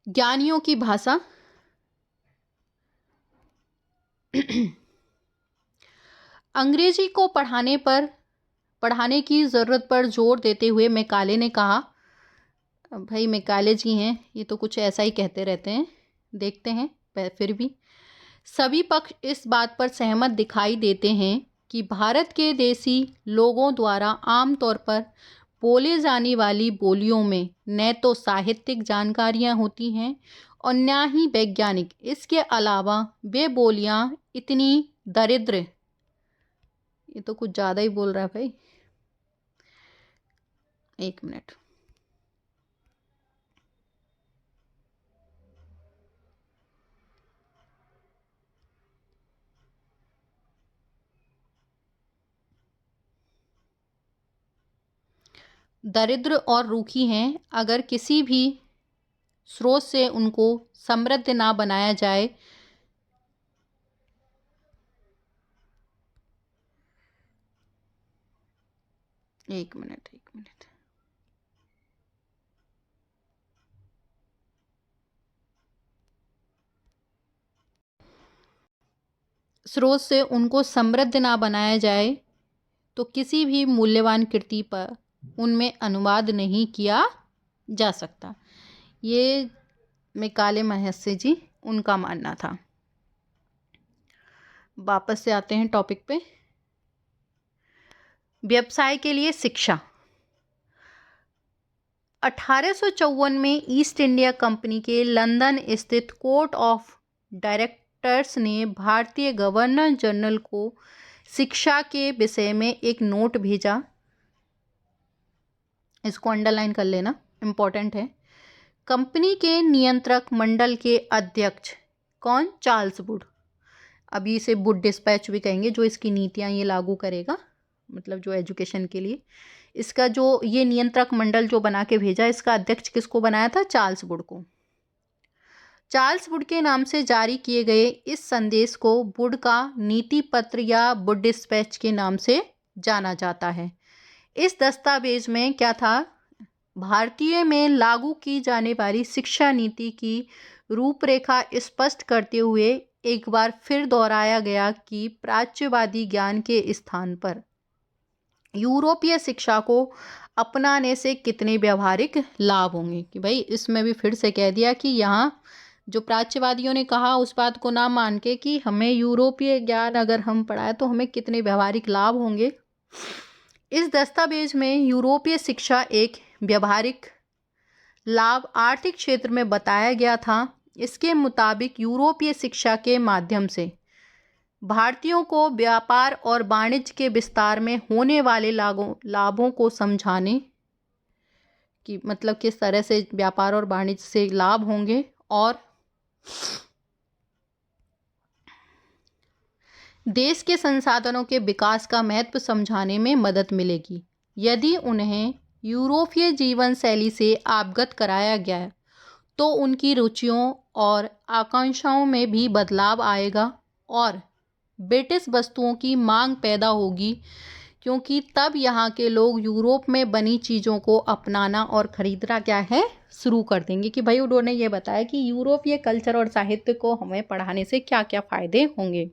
ज्ञानियों की भाषा। अंग्रेजी को पढ़ाने की ज़रूरत पर जोर देते हुए मैकाले ने कहा, भाई मैकाले जी हैं ये तो कुछ ऐसा ही कहते रहते हैं, देखते हैं फिर भी सभी पक्ष इस बात पर सहमत दिखाई देते हैं कि भारत के देसी लोगों द्वारा आमतौर पर बोले जाने वाली बोलियों में न तो साहित्यिक जानकारियां होती हैं और न ही वैज्ञानिक। इसके अलावा वे बोलियां इतनी दरिद्र, ये तो कुछ ज़्यादा ही बोल रहा है भाई, एक मिनट। दरिद्र और रूखी हैं। अगर किसी भी स्रोत से उनको समृद्ध ना बनाया जाए, एक मिनट स्रोत से उनको समृद्ध ना बनाया जाए तो किसी भी मूल्यवान कृति पर उनमें अनुवाद नहीं किया जा सकता। ये मैकाले महर्षि जी उनका मानना था। वापस से आते हैं टॉपिक पे। व्यवसाय के लिए शिक्षा। 1854 में ईस्ट इंडिया कंपनी के लंदन स्थित कोर्ट ऑफ डायरेक्टर्स ने भारतीय गवर्नर जनरल को शिक्षा के विषय में एक नोट भेजा। इसको अंडरलाइन कर लेना, इम्पोर्टेंट है। कंपनी के नियंत्रक मंडल के अध्यक्ष कौन? Charles Wood. अभी इसे वुड डिस्पैच भी कहेंगे, जो इसकी नीतियां ये लागू करेगा, मतलब जो एजुकेशन के लिए इसका जो ये नियंत्रक मंडल जो बना के भेजा, इसका अध्यक्ष किसको बनाया था? चार्ल्स वुड को। चार्ल्स वुड के नाम से जारी किए गए इस संदेश को वुड का नीति पत्र या वुड डिस्पैच के नाम से जाना जाता है। इस दस्तावेज में क्या था? भारतीय में लागू की जाने वाली शिक्षा नीति की रूपरेखा स्पष्ट करते हुए एक बार फिर दोहराया गया कि प्राच्यवादी ज्ञान के स्थान पर यूरोपीय शिक्षा को अपनाने से कितने व्यावहारिक लाभ होंगे। कि भाई इसमें भी फिर से कह दिया कि यहाँ जो प्राच्यवादियों ने कहा उस बात को ना मान के कि हमें यूरोपीय ज्ञान अगर हम पढ़ाए तो हमें कितने व्यावहारिक लाभ होंगे। इस दस्तावेज में यूरोपीय शिक्षा एक व्यावहारिक लाभ आर्थिक क्षेत्र में बताया गया था। इसके मुताबिक यूरोपीय शिक्षा के माध्यम से भारतीयों को व्यापार और वाणिज्य के विस्तार में होने वाले लाभों को समझाने कि मतलब किस तरह से व्यापार और वाणिज्य से लाभ होंगे और देश के संसाधनों के विकास का महत्व समझाने में मदद मिलेगी। यदि उन्हें यूरोपीय जीवन शैली से अवगत कराया गया तो उनकी रुचियों और आकांक्षाओं में भी बदलाव आएगा और ब्रिटिश वस्तुओं की मांग पैदा होगी, क्योंकि तब यहाँ के लोग यूरोप में बनी चीज़ों को अपनाना और ख़रीदना क्या है शुरू कर देंगे। कि भाई उन्होंने ये बताया कि यूरोपीय कल्चर और साहित्य को हमें पढ़ाने से क्या क्या फ़ायदे होंगे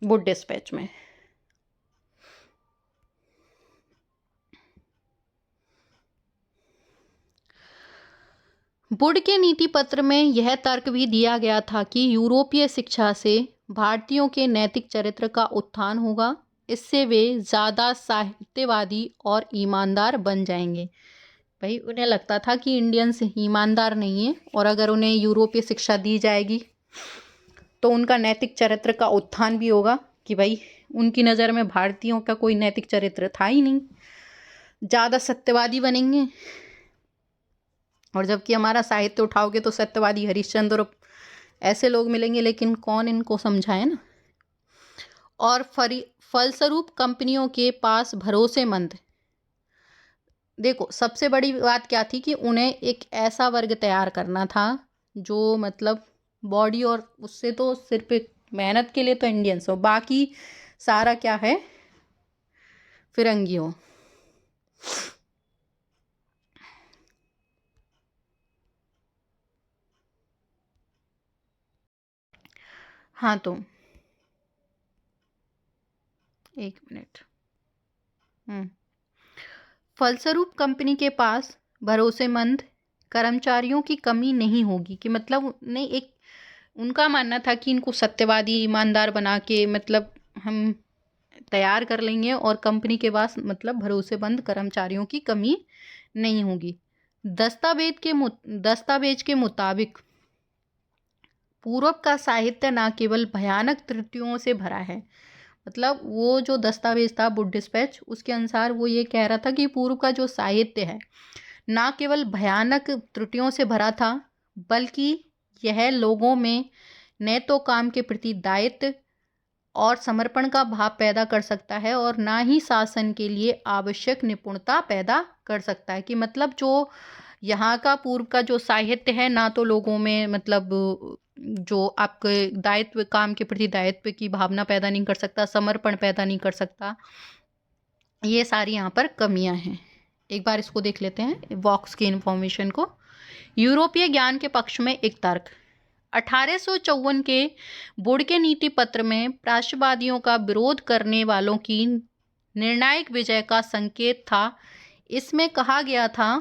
वुड डिस्पैच में। वुड के नीति पत्र में यह तर्क भी दिया गया था कि यूरोपीय शिक्षा से भारतीयों के नैतिक चरित्र का उत्थान होगा। इससे वे ज़्यादा साहित्यवादी और ईमानदार बन जाएंगे। भाई उन्हें लगता था कि इंडियंस ईमानदार नहीं है और अगर उन्हें यूरोपीय शिक्षा दी जाएगी तो उनका नैतिक चरित्र का उत्थान भी होगा। कि भाई उनकी नज़र में भारतीयों का कोई नैतिक चरित्र था ही नहीं, ज़्यादा सत्यवादी बनेंगे। और जबकि हमारा साहित्य उठाओगे तो सत्यवादी हरिश्चंद्र और ऐसे लोग मिलेंगे, लेकिन कौन इनको समझाए ना। और फलस्वरूप कंपनियों के पास भरोसेमंद, देखो सबसे बड़ी बात क्या थी कि उन्हें एक ऐसा वर्ग तैयार करना था जो मतलब बॉडी और उससे तो सिर्फ एक मेहनत के लिए तो इंडियंस हो, बाकी सारा क्या है फिरंगी हो। हाँ तो एक मिनट। फलस्वरूप कंपनी के पास भरोसेमंद कर्मचारियों की कमी नहीं होगी। कि मतलब नहीं, एक उनका मानना था कि इनको सत्यवादी ईमानदार बना के मतलब हम तैयार कर लेंगे और कंपनी के पास मतलब भरोसेमंद कर्मचारियों की कमी नहीं होगी। दस्तावेज के मुताबिक पूर्व का साहित्य न केवल भयानक त्रुटियों से भरा है, मतलब वो जो दस्तावेज था वुड डिस्पैच उसके अनुसार वो ये कह रहा था कि पूर्व का जो साहित्य है ना केवल भयानक त्रुटियों से भरा था, बल्कि यह लोगों में न तो काम के प्रति दायित्व और समर्पण का भाव पैदा कर सकता है और ना ही शासन के लिए आवश्यक निपुणता पैदा कर सकता है। कि मतलब जो यहाँ का पूर्व का जो साहित्य है ना तो लोगों में मतलब जो आपके दायित्व, काम के प्रति दायित्व की भावना पैदा नहीं कर सकता, समर्पण पैदा नहीं कर सकता। ये सारी यहाँ पर कमियाँ हैं। एक बार इसको देख लेते हैं वॉक्स की इन्फॉर्मेशन को। यूरोपीय ज्ञान के पक्ष में एक तर्क। 1854 के वुड के नीति पत्र में राष्ट्रवादियों का विरोध करने वालों की निर्णायक विजय का संकेत था। इसमें कहा गया था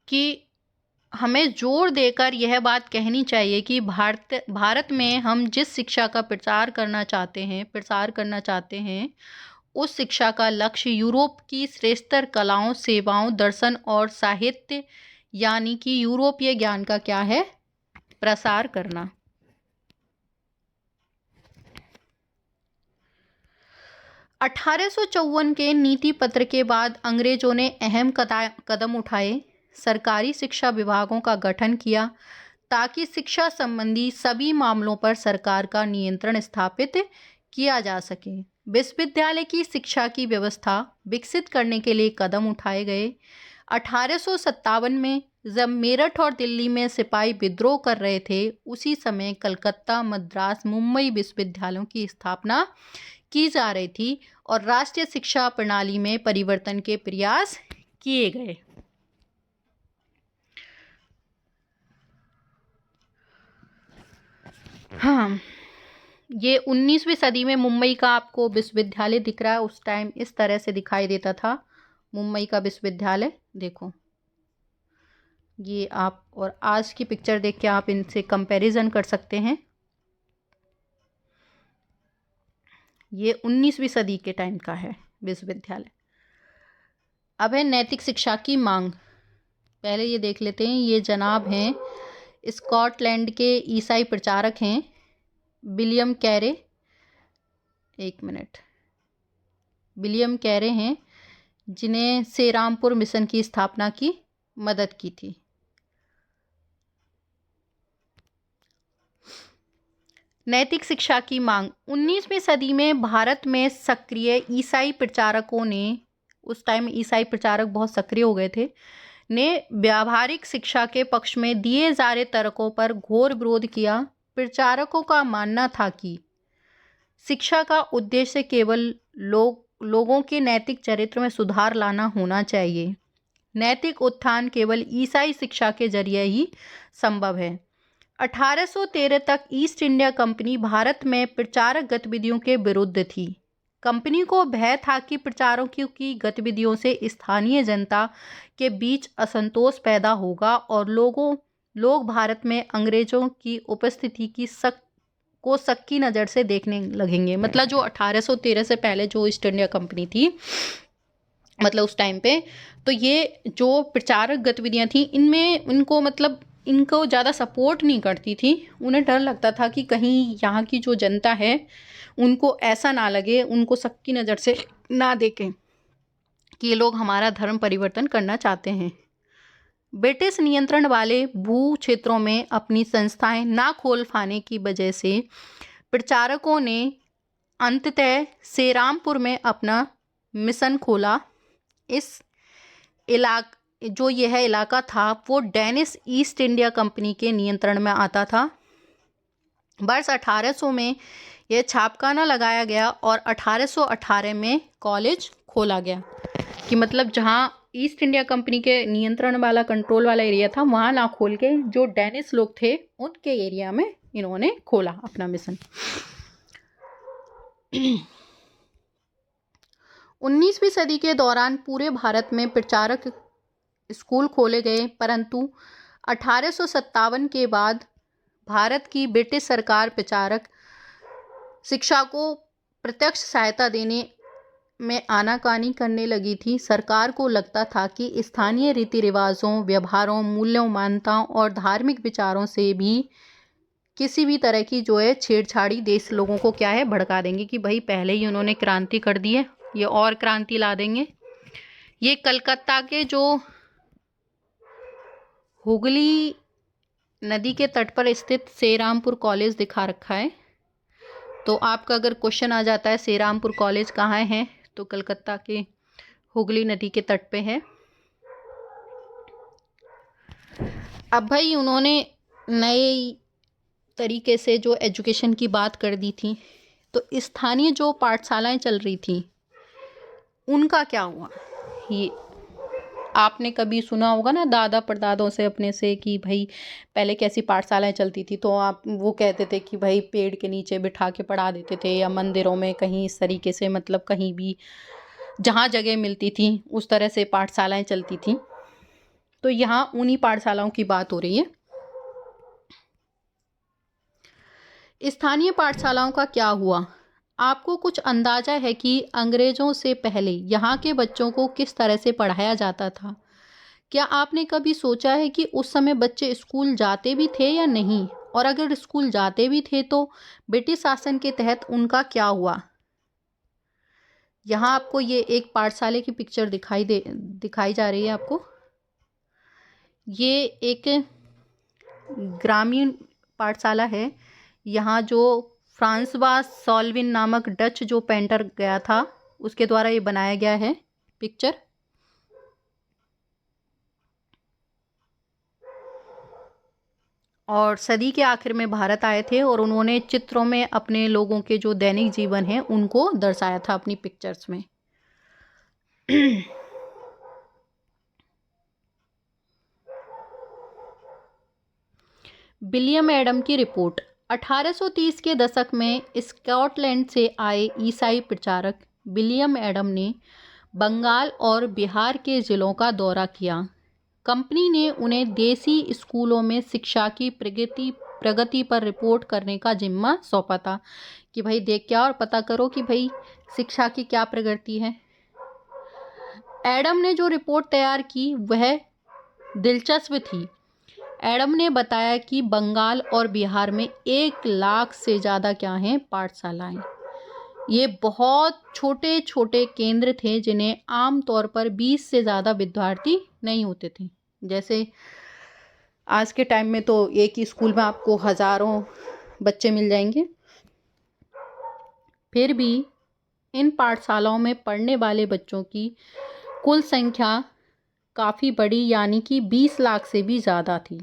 कि हमें जोर देकर यह बात कहनी चाहिए कि भारत में हम जिस शिक्षा का प्रसार करना चाहते हैं उस शिक्षा का लक्ष्य यूरोप की श्रेष्ठतर कलाओं, सेवाओं, दर्शन और साहित्य यानी कि यूरोपीय ज्ञान का क्या है, प्रसार करना। अठारह के नीति पत्र के बाद अंग्रेजों ने अहम कदम उठाए। सरकारी शिक्षा विभागों का गठन किया ताकि शिक्षा संबंधी सभी मामलों पर सरकार का नियंत्रण स्थापित किया जा सके। विश्वविद्यालय की शिक्षा की व्यवस्था विकसित करने के लिए कदम उठाए गए। 1857 में जब मेरठ और दिल्ली में सिपाही विद्रोह कर रहे थे, उसी समय कलकत्ता, मद्रास, मुंबई विश्वविद्यालयों की स्थापना की जा रही थी और राष्ट्रीय शिक्षा प्रणाली में परिवर्तन के प्रयास किए गए। हाँ, ये 19वीं सदी में मुंबई का आपको विश्वविद्यालय दिख रहा है, उस टाइम इस तरह से दिखाई देता था मुंबई का विश्वविद्यालय। देखो ये आप और आज की पिक्चर देख के आप इनसे कंपैरिजन कर सकते हैं। ये 19वीं सदी के टाइम का है विश्वविद्यालय। अब है नैतिक शिक्षा की मांग। पहले ये देख लेते हैं, ये जनाब हैं स्कॉटलैंड के ईसाई प्रचारक हैं विलियम कैरे। एक मिनट, विलियम कैरे हैं जिन्हें सेरामपुर मिशन की स्थापना की मदद की थी। नैतिक शिक्षा की मांग। 19वीं सदी में भारत में सक्रिय ईसाई प्रचारकों ने, उस टाइम ईसाई प्रचारक बहुत सक्रिय हो गए थे, ने व्यावहारिक शिक्षा के पक्ष में दिए जा रहे तर्कों पर घोर विरोध किया। प्रचारकों का मानना था कि शिक्षा का उद्देश्य केवल लोगों के नैतिक चरित्र में सुधार लाना होना चाहिए। नैतिक उत्थान केवल ईसाई शिक्षा के जरिए ही संभव है। 1813 तक ईस्ट इंडिया कंपनी भारत में प्रचारक गतिविधियों के विरुद्ध थी। कंपनी को भय था कि प्रचारकों की गतिविधियों से स्थानीय जनता के बीच असंतोष पैदा होगा और लोग भारत में अंग्रेजों की उपस्थिति की शक की नज़र से देखने लगेंगे। मतलब जो 1813 से पहले जो ईस्ट इंडिया कंपनी थी, मतलब उस टाइम पे, तो ये जो प्रचारक गतिविधियां थी इनमें इनको ज़्यादा सपोर्ट नहीं करती थी। उन्हें डर लगता था कि कहीं यहाँ की जो जनता है उनको ऐसा ना लगे, उनको शक की नज़र से ना देखें कि ये लोग हमारा धर्म परिवर्तन करना चाहते हैं। ब्रिटिश नियंत्रण वाले भू क्षेत्रों में अपनी संस्थाएं ना खोल पाने की वजह से प्रचारकों ने अंततः सेरामपुर में अपना मिशन खोला। जो यह इलाका था वो डेनिश ईस्ट इंडिया कंपनी के नियंत्रण में आता था। वर्ष 1800 में यह छापखाना लगाया गया और 1818 में कॉलेज खोला गया। कि मतलब जहाँ ईस्ट इंडिया कंपनी के नियंत्रण वाला, कंट्रोल वाला एरिया था, वहाँ ना खोल के जो डेनिश लोग थे उनके एरिया में इन्होंने खोला अपना मिशन। 19वीं सदी के दौरान पूरे भारत में प्रचारक स्कूल खोले गए, परंतु 1857 के बाद भारत की ब्रिटिश सरकार प्रचारक शिक्षा को प्रत्यक्ष सहायता देने में आनाकानी करने लगी थी। सरकार को लगता था कि स्थानीय रीति रिवाजों, व्यवहारों, मूल्यों, मान्यताओं और धार्मिक विचारों से भी किसी भी तरह की जो है छेड़छाड़ी देश लोगों को क्या है भड़का देंगे कि भाई पहले ही उन्होंने क्रांति कर दी है, ये और क्रांति ला देंगे। ये कलकत्ता के जो हुगली नदी के तट पर स्थित सेरामपुर कॉलेज दिखा रखा है। तो आपका अगर क्वेश्चन आ जाता है सेरामपुर कॉलेज कहाँ है, तो कलकत्ता के हुगली नदी के तट पे है। अब भाई उन्होंने नए तरीके से जो एजुकेशन की बात कर दी थी, तो स्थानीय जो पाठशालाएं चल रही थी उनका क्या हुआ, ये आपने कभी सुना होगा ना दादा परदादों से अपने से कि भाई पहले कैसी पाठशालाएं चलती थी। तो आप वो कहते थे कि भाई पेड़ के नीचे बिठा के पढ़ा देते थे, या मंदिरों में कहीं इस तरीके से, मतलब कहीं भी जहाँ जगह मिलती थी उस तरह से पाठशालाएं चलती थी। तो यहाँ उन्हीं पाठशालाओं की बात हो रही है। स्थानीय पाठशालाओं का क्या हुआ, आपको कुछ अंदाजा है कि अंग्रेजों से पहले यहाँ के बच्चों को किस तरह से पढ़ाया जाता था? क्या आपने कभी सोचा है कि उस समय बच्चे स्कूल जाते भी थे या नहीं? और अगर स्कूल जाते भी थे तो ब्रिटिश शासन के तहत उनका क्या हुआ? यहाँ आपको ये एक पाठशाला की पिक्चर दिखाई जा रही है आपको। ये एक ग्रामीण पाठशाला है। यहाँ जो फ्रांसवास सॉल्विन नामक डच जो पेंटर गया था उसके द्वारा ये बनाया गया है पिक्चर। और सदी के आखिर में भारत आए थे और उन्होंने चित्रों में अपने लोगों के जो दैनिक जीवन है उनको दर्शाया था अपनी पिक्चर्स में। विलियम एडम की रिपोर्ट। 1830 के दशक में स्कॉटलैंड से आए ईसाई प्रचारक विलियम एडम ने बंगाल और बिहार के ज़िलों का दौरा किया। कंपनी ने उन्हें देसी स्कूलों में शिक्षा की प्रगति पर रिपोर्ट करने का जिम्मा सौंपा था कि भाई देख के आओ और पता करो कि भाई शिक्षा की क्या प्रगति है। एडम ने जो रिपोर्ट तैयार की वह दिलचस्प थी। एडम ने बताया कि बंगाल और बिहार में 1 लाख से ज़्यादा क्या हैं पाठशालाएं। ये बहुत छोटे छोटे केंद्र थे जिन्हें आम तौर पर 20 से ज़्यादा विद्यार्थी नहीं होते थे। जैसे आज के टाइम में तो एक ही स्कूल में आपको हज़ारों बच्चे मिल जाएंगे। फिर भी इन पाठशालाओं में पढ़ने वाले बच्चों की कुल संख्या काफ़ी बड़ी यानी कि 20 लाख से भी ज़्यादा थी।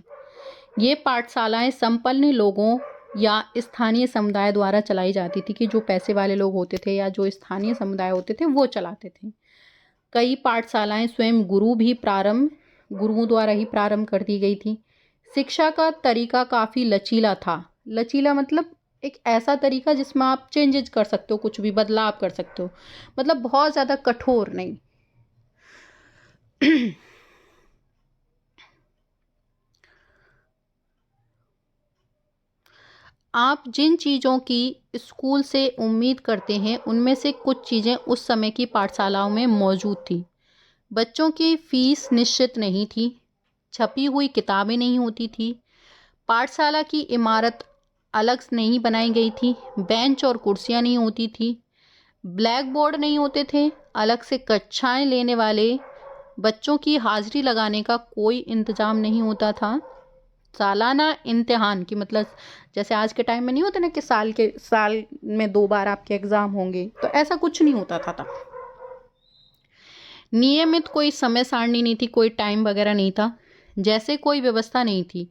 ये पाठशालाएं संपन्न लोगों या स्थानीय समुदाय द्वारा चलाई जाती थी कि जो पैसे वाले लोग होते थे या जो स्थानीय समुदाय होते थे वो चलाते थे। कई पाठशालाएं स्वयं गुरुओं द्वारा ही प्रारंभ कर दी गई थी। शिक्षा का तरीका काफ़ी लचीला था। लचीला मतलब एक ऐसा तरीका जिसमें आप चेंजेस कर सकते हो, कुछ भी बदलाव कर सकते हो, मतलब बहुत ज़्यादा कठोर नहीं। आप जिन चीज़ों की स्कूल से उम्मीद करते हैं उनमें से कुछ चीज़ें उस समय की पाठशालाओं में मौजूद थी। बच्चों की फीस निश्चित नहीं थी, छपी हुई किताबें नहीं होती थी, पाठशाला की इमारत अलग से नहीं बनाई गई थी, बेंच और कुर्सियां नहीं होती थी, ब्लैक बोर्ड नहीं होते थे, अलग से कक्षाएं लेने वाले बच्चों की हाजिरी लगाने का कोई इंतज़ाम नहीं होता था। सालाना इम्तिहान की मतलब जैसे आज के टाइम में नहीं होता ना कि साल में 2 बार आपके एग्ज़ाम होंगे, तो ऐसा कुछ नहीं होता था तब। नियमित कोई समय सारणी नहीं थी, कोई टाइम वगैरह नहीं था, जैसे कोई व्यवस्था नहीं थी।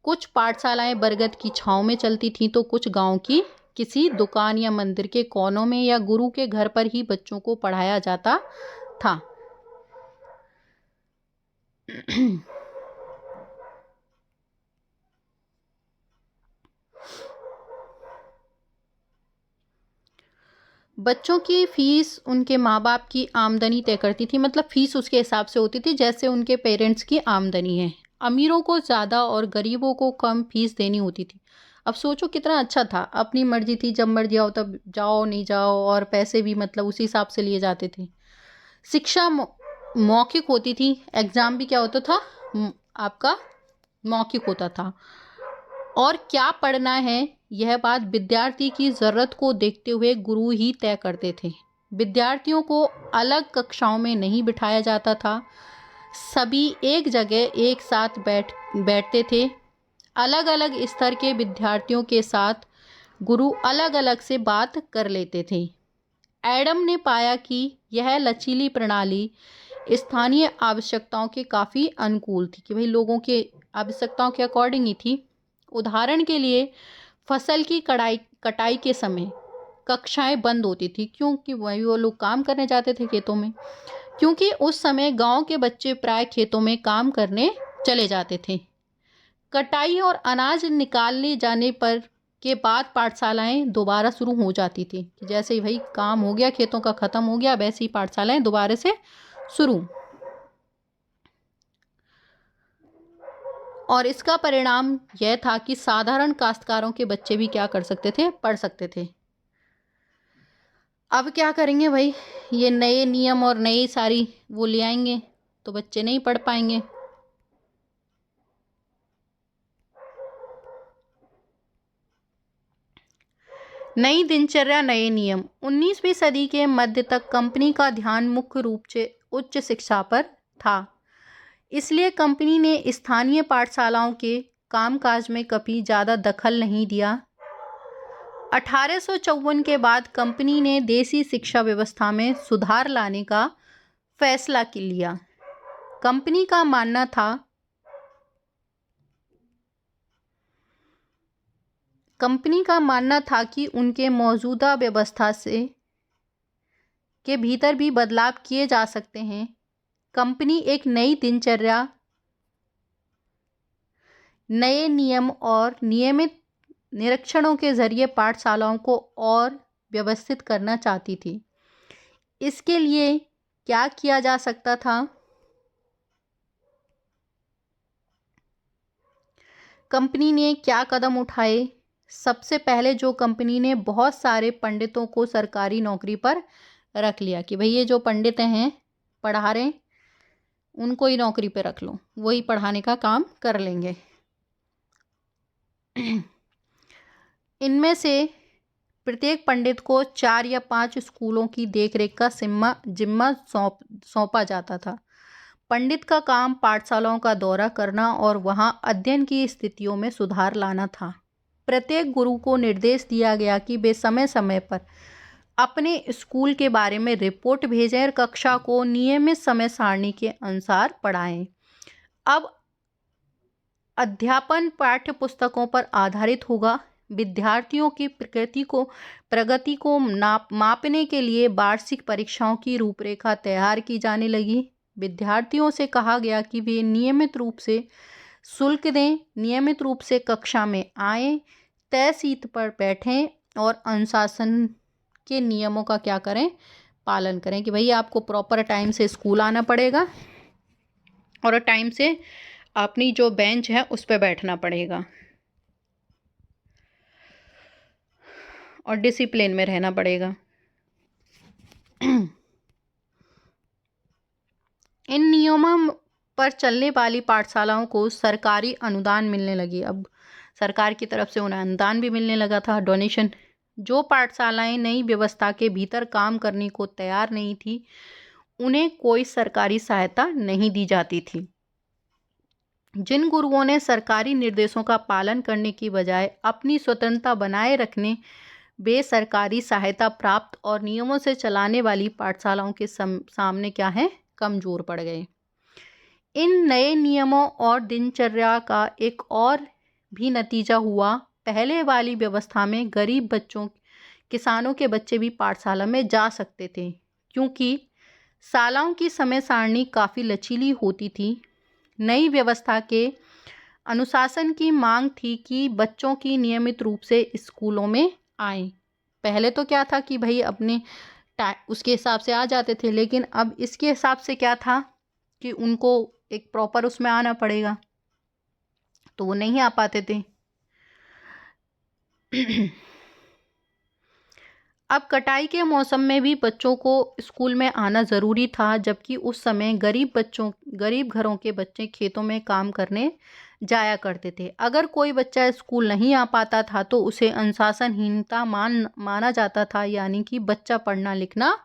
कुछ पाठशालाएं बरगद की छांव में चलती थीं तो कुछ गांव की किसी दुकान या मंदिर के कोनों में या गुरु के घर पर ही बच्चों को पढ़ाया जाता था। बच्चों की फीस उनके माँ बाप की आमदनी तय करती थी, मतलब फीस उसके हिसाब से होती थी जैसे उनके पेरेंट्स की आमदनी है। अमीरों को ज़्यादा और गरीबों को कम फीस देनी होती थी। अब सोचो कितना अच्छा था, अपनी मर्जी थी, जब मर्जी आओ तब जाओ नहीं जाओ, और पैसे भी मतलब उसी हिसाब से लिए जाते थे। शिक्षा मौखिक होती थी, एग्ज़ाम भी क्या होता था आपका मौखिक होता था। और क्या पढ़ना है यह बात विद्यार्थी की ज़रूरत को देखते हुए गुरु ही तय करते थे। विद्यार्थियों को अलग कक्षाओं में नहीं बिठाया जाता था, सभी एक जगह एक साथ बैठते थे। अलग अलग स्तर के विद्यार्थियों के साथ गुरु अलग अलग से बात कर लेते थे। एडम ने पाया कि यह लचीली प्रणाली स्थानीय आवश्यकताओं के काफ़ी अनुकूल थी, कि भाई लोगों के आवश्यकताओं के अकॉर्डिंग ही थी। उदाहरण के लिए फसल की कटाई के समय कक्षाएं बंद होती थी, क्योंकि वही वो लोग काम करने जाते थे खेतों में, क्योंकि उस समय गांव के बच्चे प्राय खेतों में काम करने चले जाते थे। कटाई और अनाज निकालने जाने पर के बाद पाठशालाएं दोबारा शुरू हो जाती थी। जैसे ही भाई काम हो गया, खेतों का ख़त्म हो गया, वैसे ही पाठशालाएं दोबारा से शुरू। और इसका परिणाम यह था कि साधारण काश्तकारों के बच्चे भी क्या कर सकते थे, पढ़ सकते थे। अब क्या करेंगे भाई, ये नए नियम और नई सारी वो ले आएंगे तो बच्चे नहीं पढ़ पाएंगे। नई दिनचर्या, नए नियम। 19वीं सदी के मध्य तक कंपनी का ध्यान मुख्य रूप से उच्च शिक्षा पर था, इसलिए कंपनी ने स्थानीय पाठशालाओं के कामकाज में कभी ज़्यादा दखल नहीं दिया। 1854 के बाद कंपनी ने देसी शिक्षा व्यवस्था में सुधार लाने का फैसला लिया। कंपनी का मानना था कि उनके मौजूदा व्यवस्था से के भीतर भी बदलाव किए जा सकते हैं। कंपनी एक नई दिनचर्या, नए नियम और नियमित निरीक्षणों के जरिए पाठशालाओं को और व्यवस्थित करना चाहती थी। इसके लिए क्या किया जा सकता था? कंपनी ने क्या कदम उठाए? सबसे पहले जो कंपनी ने बहुत सारे पंडितों को सरकारी नौकरी पर रख लिया कि भाई ये जो पंडित हैं पढ़ा रहे हैं, उनको ही नौकरी पे रख लो, वही पढ़ाने का काम कर लेंगे। इनमें से प्रत्येक पंडित को 4 या 5 स्कूलों की देखरेख का जिम्मा सौंपा जाता था। पंडित का काम पाठशालाओं का दौरा करना और वहां अध्ययन की स्थितियों में सुधार लाना था। प्रत्येक गुरु को निर्देश दिया गया कि वे समय समय पर अपने स्कूल के बारे में रिपोर्ट भेजें और कक्षा को नियमित समय सारणी के अनुसार पढ़ाएं। अब अध्यापन पाठ्य पुस्तकों पर आधारित होगा। विद्यार्थियों की प्रगति को मापने के लिए वार्षिक परीक्षाओं की रूपरेखा तैयार की जाने लगी। विद्यार्थियों से कहा गया कि वे नियमित रूप से शुल्क दें, नियमित रूप से कक्षा में आएं, तय सीट पर बैठें और अनुशासन के नियमों का क्या करें, पालन करें कि भाई आपको प्रॉपर टाइम से स्कूल आना पड़ेगा और टाइम से अपनी जो बेंच है उस पर बैठना पड़ेगा और डिसिप्लिन में रहना पड़ेगा। इन नियमों पर चलने वाली पाठशालाओं को सरकारी अनुदान मिलने लगी। अब सरकार की तरफ से उन्हें अनुदान भी मिलने लगा था, डोनेशन। जो पाठशालाएं नई व्यवस्था के भीतर काम करने को तैयार नहीं थी, उन्हें कोई सरकारी सहायता नहीं दी जाती थी। जिन गुरुओं ने सरकारी निर्देशों का पालन करने की बजाय अपनी स्वतंत्रता बनाए रखने वे सरकारी सहायता प्राप्त और नियमों से चलाने वाली पाठशालाओं के सामने क्या है, कमजोर पड़ गए। इन नए नियमों और दिनचर्या का एक और भी नतीजा हुआ। पहले वाली व्यवस्था में गरीब बच्चों, किसानों के बच्चे भी पाठशाला में जा सकते थे क्योंकि शालाओं की समय सारणी काफ़ी लचीली होती थी। नई व्यवस्था के अनुशासन की मांग थी कि बच्चों की नियमित रूप से स्कूलों में आए। पहले तो क्या था कि भाई अपने उसके हिसाब से आ जाते थे, लेकिन अब इसके हिसाब से क्या था कि उनको एक प्रॉपर उसमें आना पड़ेगा, तो वो नहीं आ पाते थे। अब कटाई के मौसम में भी बच्चों को स्कूल में आना ज़रूरी था, जबकि उस समय गरीब घरों के बच्चे खेतों में काम करने जाया करते थे। अगर कोई बच्चा स्कूल नहीं आ पाता था तो उसे अनुशासनहीनता माना जाता था, यानी कि बच्चा पढ़ना लिखना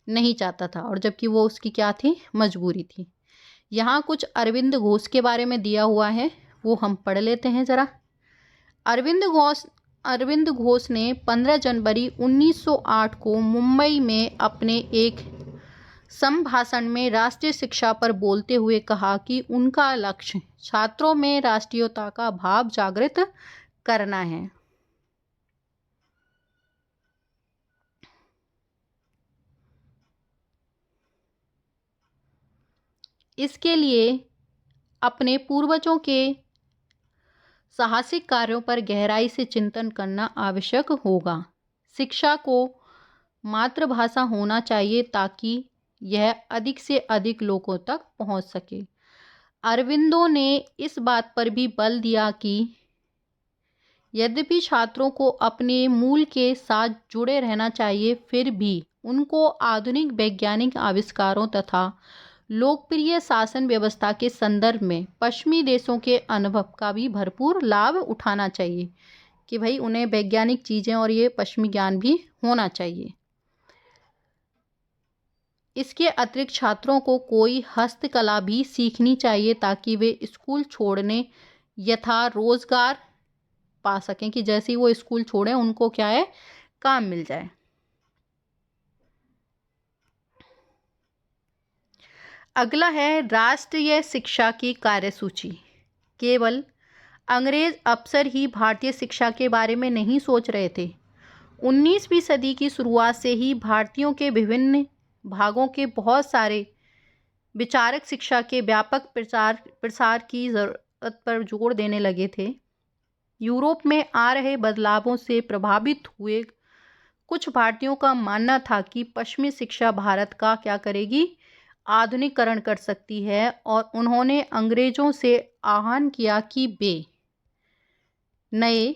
नहीं चाहता था, और जबकि वो उसकी क्या थी, मजबूरी थी। यहाँ कुछ अरविंद घोष के बारे में दिया हुआ है, वो हम पढ़ लेते हैं ज़रा। अरविंद घोष ने 15 जनवरी 1908 को मुंबई में अपने एक संभाषण में राष्ट्रीय शिक्षा पर बोलते हुए कहा कि उनका लक्ष्य छात्रों में राष्ट्रीयता का भाव जागृत करना है। इसके लिए अपने पूर्वजों के साहसिक कार्यों पर गहराई से चिंतन करना आवश्यक होगा। शिक्षा को मातृभाषा होना चाहिए ताकि यह अधिक से अधिक लोगों तक पहुंच सके। अरविंदो ने इस बात पर भी बल दिया कि यद्यपि छात्रों को अपने मूल के साथ जुड़े रहना चाहिए, फिर भी उनको आधुनिक वैज्ञानिक आविष्कारों तथा लोकप्रिय शासन व्यवस्था के संदर्भ में पश्चिमी देशों के अनुभव का भी भरपूर लाभ उठाना चाहिए कि भाई उन्हें वैज्ञानिक चीज़ें और ये पश्चिमी ज्ञान भी होना चाहिए। इसके अतिरिक्त छात्रों को कोई हस्तकला भी सीखनी चाहिए ताकि वे स्कूल छोड़ने यथा रोजगार पा सकें, कि जैसे ही वो स्कूल छोड़ें उनको क्या है, काम मिल जाए। अगला है राष्ट्रीय शिक्षा की कार्यसूची। केवल अंग्रेज अफसर ही भारतीय शिक्षा के बारे में नहीं सोच रहे थे। 19वीं सदी की शुरुआत से ही भारतीयों के विभिन्न भागों के बहुत सारे विचारक शिक्षा के व्यापक प्रसार की जरूरत पर जोर देने लगे थे। यूरोप में आ रहे बदलावों से प्रभावित हुए कुछ भारतीयों का मानना था कि पश्चिमी शिक्षा भारत का क्या करेगी, आधुनिकीकरण कर सकती है, और उन्होंने अंग्रेजों से आह्वान किया कि वे नए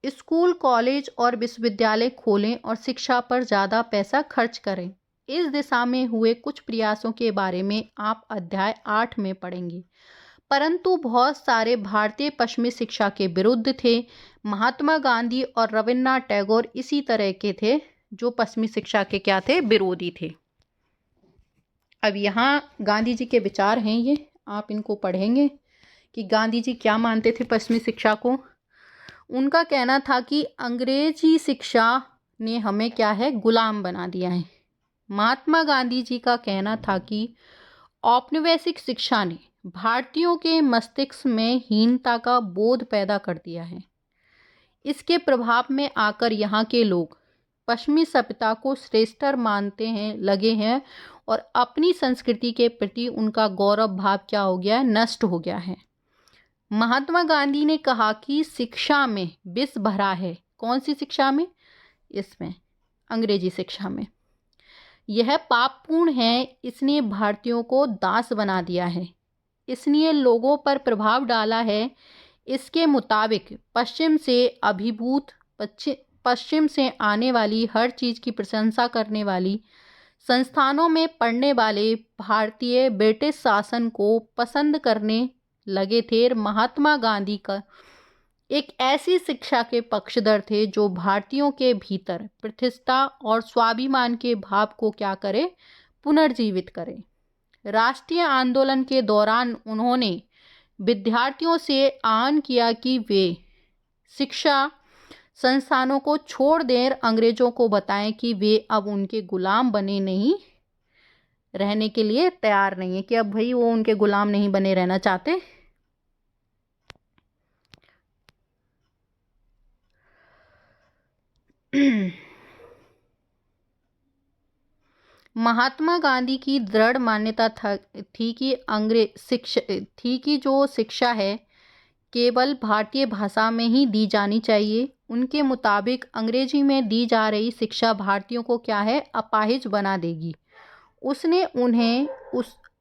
स्कूल, कॉलेज और विश्वविद्यालय खोलें और शिक्षा पर ज़्यादा पैसा खर्च करें। इस दिशा में हुए कुछ प्रयासों के बारे में आप अध्याय 8 में पढ़ेंगे। परंतु बहुत सारे भारतीय पश्चिमी शिक्षा के विरुद्ध थे। महात्मा गांधी और रविन्द्रनाथ टैगोर इसी तरह के थे जो पश्चिमी शिक्षा के क्या थे, विरोधी थे। अब यहाँ गांधी जी के विचार हैं, ये आप इनको पढ़ेंगे कि गांधी जी क्या मानते थे पश्चिमी शिक्षा को। उनका कहना था कि अंग्रेजी शिक्षा ने हमें क्या है, गुलाम बना दिया है। महात्मा गांधी जी का कहना था कि औपनिवेशिक शिक्षा ने भारतीयों के मस्तिष्क में हीनता का बोध पैदा कर दिया है। इसके प्रभाव में आकर यहाँ के लोग पश्चिमी सभ्यता को श्रेष्ठतर मानते हैं लगे हैं और अपनी संस्कृति के प्रति उनका गौरव भाव क्या हो गया है, नष्ट हो गया है। महात्मा गांधी ने कहा कि शिक्षा में विष भरा है। कौन सी शिक्षा में? इसमें, अंग्रेजी शिक्षा में। यह पापपूर्ण है, इसने भारतीयों को दास बना दिया है, इसलिए लोगों पर प्रभाव डाला है। इसके मुताबिक पश्चिम से अभिभूत, पश्चिम से आने वाली हर चीज़ की प्रशंसा करने वाली संस्थानों में पढ़ने वाले भारतीय ब्रिटिश शासन को पसंद करने लगे थे। महात्मा गांधी का एक ऐसी शिक्षा के पक्षधर थे जो भारतीयों के भीतर प्रतिष्ठा और स्वाभिमान के भाव को क्या करे, पुनर्जीवित करे। राष्ट्रीय आंदोलन के दौरान उन्होंने विद्यार्थियों से आह्वान किया कि वे शिक्षा संस्थानों को छोड़ दें, अंग्रेजों को बताएं कि वे अब उनके गुलाम बने नहीं रहने के लिए तैयार नहीं है, कि अब भाई वो उनके गुलाम नहीं बने रहना चाहते। महात्मा गांधी की दृढ़ मान्यता थी कि जो शिक्षा है केवल भारतीय भाषा में ही दी जानी चाहिए। उनके मुताबिक अंग्रेजी में दी जा रही शिक्षा भारतीयों को क्या है, अपाहिज बना देगी। उसने उन्हें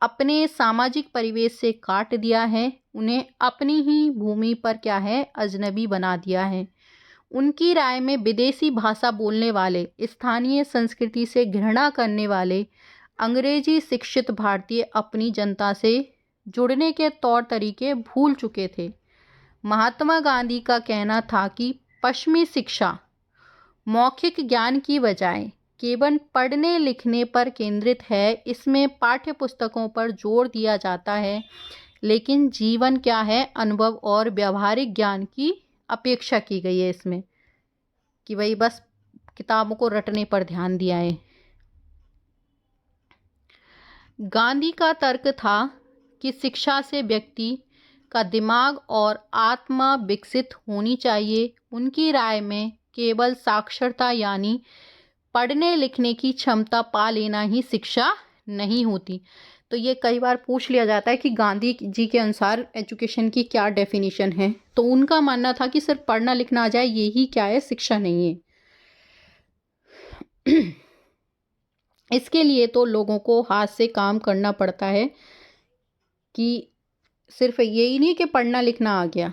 अपने सामाजिक परिवेश से काट दिया है, उन्हें अपनी ही भूमि पर क्या है, अजनबी बना दिया है। उनकी राय में विदेशी भाषा बोलने वाले, स्थानीय संस्कृति से घृणा करने वाले अंग्रेजी शिक्षित भारतीय अपनी जनता से जुड़ने के तौर तरीके भूल चुके थे। महात्मा गांधी का कहना था कि पश्चिमी शिक्षा मौखिक ज्ञान की बजाय केवल पढ़ने लिखने पर केंद्रित है। इसमें पाठ्य पुस्तकों पर जोर दिया जाता है, लेकिन जीवन क्या है, अनुभव और व्यावहारिक ज्ञान की अपेक्षा की गई है इसमें, कि भाई बस किताबों को रटने पर ध्यान दिया है। गांधी का तर्क था कि शिक्षा से व्यक्ति का दिमाग और आत्मा विकसित होनी चाहिए। उनकी राय में केवल साक्षरता यानी पढ़ने लिखने की क्षमता पा लेना ही शिक्षा नहीं होती। तो ये कई बार पूछ लिया जाता है कि गांधी जी के अनुसार एजुकेशन की क्या डेफिनेशन है, तो उनका मानना था कि सिर्फ पढ़ना लिखना आ जाए यही क्या है, शिक्षा नहीं है। इसके लिए तो लोगों को हाथ से काम करना पड़ता है, कि सिर्फ यही नहीं कि पढ़ना लिखना आ गया।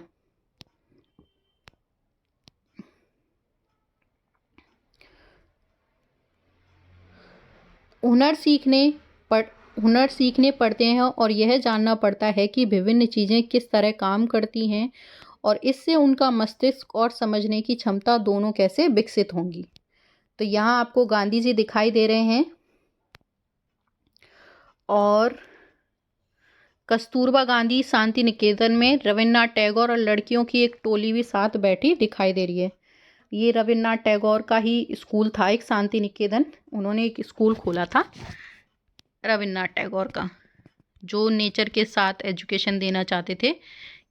हुनर सीखने पड़ते हैं और यह जानना पड़ता है कि विभिन्न चीज़ें किस तरह काम करती हैं और इससे उनका मस्तिष्क और समझने की क्षमता दोनों कैसे विकसित होंगी। तो यहाँ आपको गांधी जी दिखाई दे रहे हैं और कस्तूरबा गांधी शांति निकेतन में, रविन्द्रनाथ टैगोर और लड़कियों की एक टोली भी साथ बैठी दिखाई दे रही है। ये रविन्द्रनाथ टैगोर का ही स्कूल था एक, शांति निकेतन। उन्होंने एक स्कूल खोला था रविन्द्रनाथ टैगोर का, जो नेचर के साथ एजुकेशन देना चाहते थे,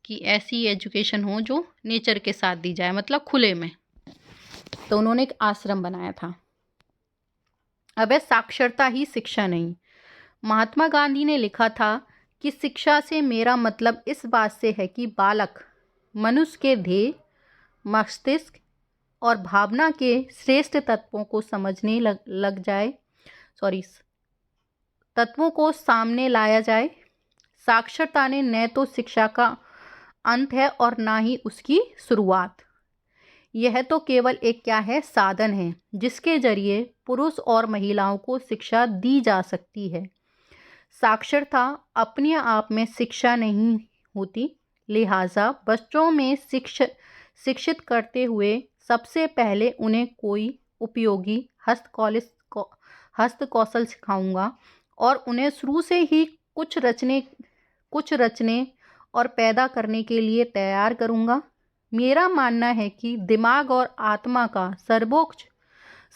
कि ऐसी एजुकेशन हो जो नेचर के साथ दी जाए, मतलब खुले में। तो उन्होंने एक आश्रम बनाया था। अब है साक्षरता ही शिक्षा नहीं। महात्मा गांधी ने लिखा था कि शिक्षा से मेरा मतलब इस बात से है कि बालक मनुष्य के ध्येय, मस्तिष्क और भावना के श्रेष्ठ तत्वों को समझने लग जाए, तत्वों को सामने लाया जाए। साक्षरता ने न तो शिक्षा का अंत है और ना ही उसकी शुरुआत। यह तो केवल एक क्या है, साधन है जिसके जरिए पुरुष और महिलाओं को शिक्षा दी जा सकती है। साक्षरता अपने आप में शिक्षा नहीं होती, लिहाजा बच्चों में शिक्षित करते हुए सबसे पहले उन्हें कोई उपयोगी हस्त कौशल सिखाऊंगा और उन्हें शुरू से ही कुछ रचने और पैदा करने के लिए तैयार करूंगा। मेरा मानना है कि दिमाग और आत्मा का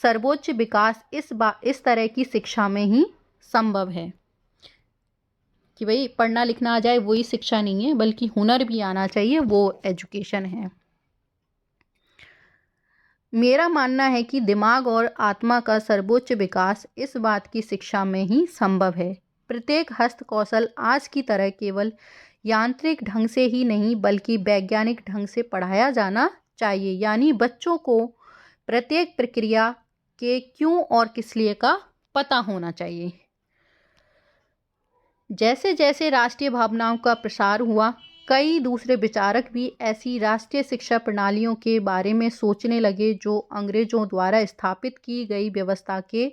सर्वोच्च विकास इस तरह की शिक्षा में ही संभव है। कि भाई पढ़ना लिखना आ जाए वही शिक्षा नहीं है, बल्कि हुनर भी आना चाहिए, वो एजुकेशन है। मेरा मानना है कि दिमाग और आत्मा का सर्वोच्च विकास इस बात की शिक्षा में ही संभव है। प्रत्येक हस्त कौशल आज की तरह केवल यांत्रिक ढंग से ही नहीं बल्कि वैज्ञानिक ढंग से पढ़ाया जाना चाहिए, यानी बच्चों को प्रत्येक प्रक्रिया के क्यों और किस लिए का पता होना चाहिए। जैसे जैसे राष्ट्रीय भावनाओं का प्रसार हुआ, कई दूसरे विचारक भी ऐसी राष्ट्रीय शिक्षा प्रणालियों के बारे में सोचने लगे जो अंग्रेजों द्वारा स्थापित की गई व्यवस्था के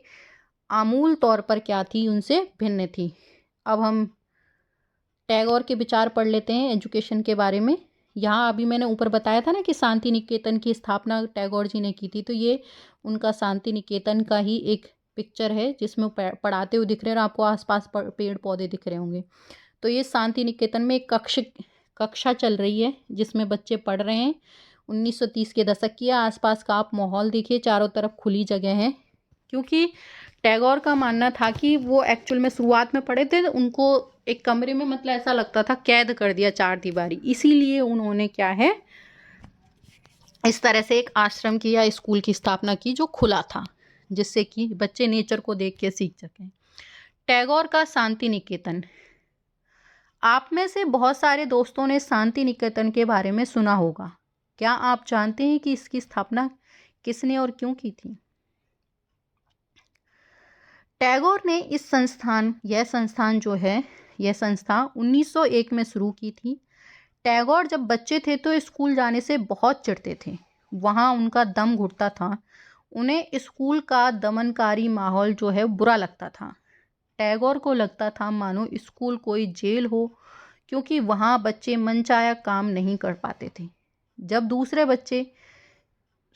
आमूल तौर पर क्या थी, उनसे भिन्न थी। अब हम टैगोर के विचार पढ़ लेते हैं एजुकेशन के बारे में। यहाँ अभी मैंने ऊपर बताया था ना कि शांति निकेतन की स्थापना टैगोर जी ने की थी, तो ये उनका शांति निकेतन का ही एक पिक्चर है जिसमें पढ़ाते हुए दिख रहे हैं और आपको आसपास पेड़ पौधे दिख रहे होंगे। तो ये शांति निकेतन में एक कक्षा चल रही है जिसमें बच्चे पढ़ रहे हैं। 1930 के दशक की आसपास का आप माहौल देखिए, चारों तरफ खुली जगह है, क्योंकि टैगोर का मानना था कि वो एक्चुअल में शुरुआत में पढ़े थे, उनको एक कमरे में मतलब ऐसा लगता था कैद कर दिया चार दीवारी, इसीलिए उन्होंने क्या है इस तरह से एक आश्रम की या स्कूल की स्थापना की जो खुला था, जिससे कि बच्चे नेचर को देख के सीख सकें। टैगोर का शांति निकेतन। आप में से बहुत सारे दोस्तों ने शांति निकेतन के बारे में सुना होगा। क्या आप जानते हैं कि इसकी स्थापना किसने और क्यों की थी? टैगोर ने यह संस्था 1901 में शुरू की थी। टैगोर जब बच्चे थे तो स्कूल जाने से बहुत चिढ़ते थे, वहाँ उनका दम घुटता था, उन्हें स्कूल का दमनकारी माहौल जो है बुरा लगता था। टैगोर को लगता था मानो स्कूल कोई जेल हो, क्योंकि वहाँ बच्चे मनचाहा काम नहीं कर पाते थे। जब दूसरे बच्चे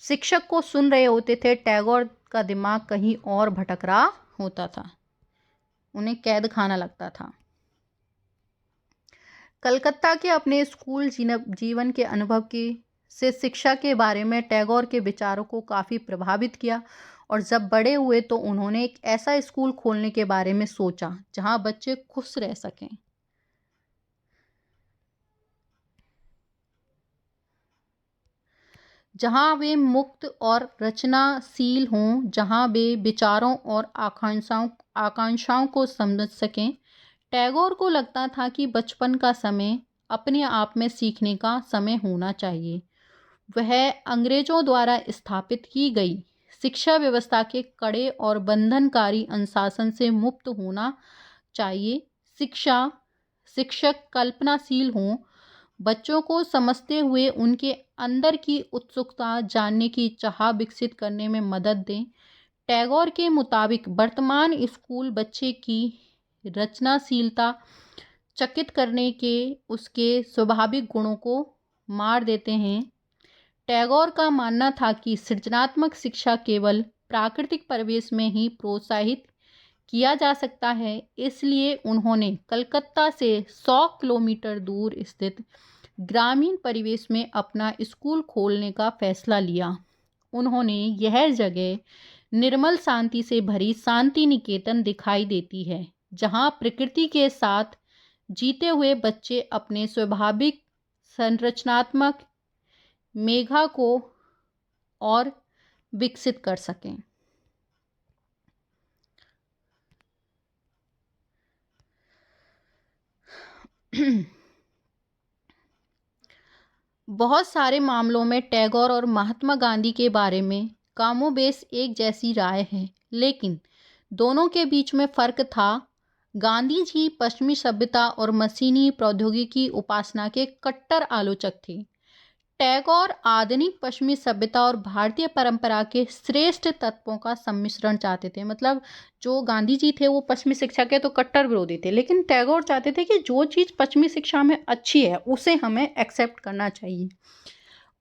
शिक्षक को सुन रहे होते थे, टैगोर का दिमाग कहीं और भटक रहा होता था, उन्हें कैद खाना लगता था। कलकत्ता के अपने स्कूल जीवन के अनुभव से शिक्षा के बारे में टैगोर के विचारों को काफ़ी प्रभावित किया, और जब बड़े हुए तो उन्होंने एक ऐसा स्कूल खोलने के बारे में सोचा जहां बच्चे खुश रह सकें। जहां वे मुक्त और रचनाशील हों, जहां वे विचारों और आकांक्षाओं को समझ सकें। टैगोर को लगता था कि बचपन का समय अपने आप में सीखने का समय होना चाहिए। वह अंग्रेजों द्वारा स्थापित की गई शिक्षा व्यवस्था के कड़े और बंधनकारी अनुशासन से मुक्त होना चाहिए। शिक्षक कल्पनाशील हों, बच्चों को समझते हुए उनके अंदर की उत्सुकता जानने की चाह विकसित करने में मदद दें। टैगोर के मुताबिक वर्तमान स्कूल बच्चे की रचनाशीलता चकित करने के उसके स्वाभाविक गुणों को मार देते हैं। टैगोर का मानना था कि सृजनात्मक शिक्षा केवल प्राकृतिक परिवेश में ही प्रोत्साहित किया जा सकता है, इसलिए उन्होंने कलकत्ता से 100 किलोमीटर दूर स्थित ग्रामीण परिवेश में अपना स्कूल खोलने का फैसला लिया। उन्होंने यह जगह निर्मल शांति से भरी शांति निकेतन दिखाई देती है, जहां प्रकृति के साथ जीते हुए बच्चे अपने स्वाभाविक संरचनात्मक मेघा को और विकसित कर सकें। बहुत सारे मामलों में टैगोर और महात्मा गांधी के बारे में कामोबेश एक जैसी राय है, लेकिन दोनों के बीच में फ़र्क था। गांधी जी पश्चिमी सभ्यता और मशीनी प्रौद्योगिकी उपासना के कट्टर आलोचक थे। टैगोर आधुनिक पश्चिमी सभ्यता और भारतीय परंपरा के श्रेष्ठ तत्वों का सम्मिश्रण चाहते थे। मतलब जो गांधी जी थे वो पश्चिमी शिक्षा के तो कट्टर विरोधी थे, लेकिन टैगोर चाहते थे कि जो चीज़ पश्चिमी शिक्षा में अच्छी है उसे हमें एक्सेप्ट करना चाहिए।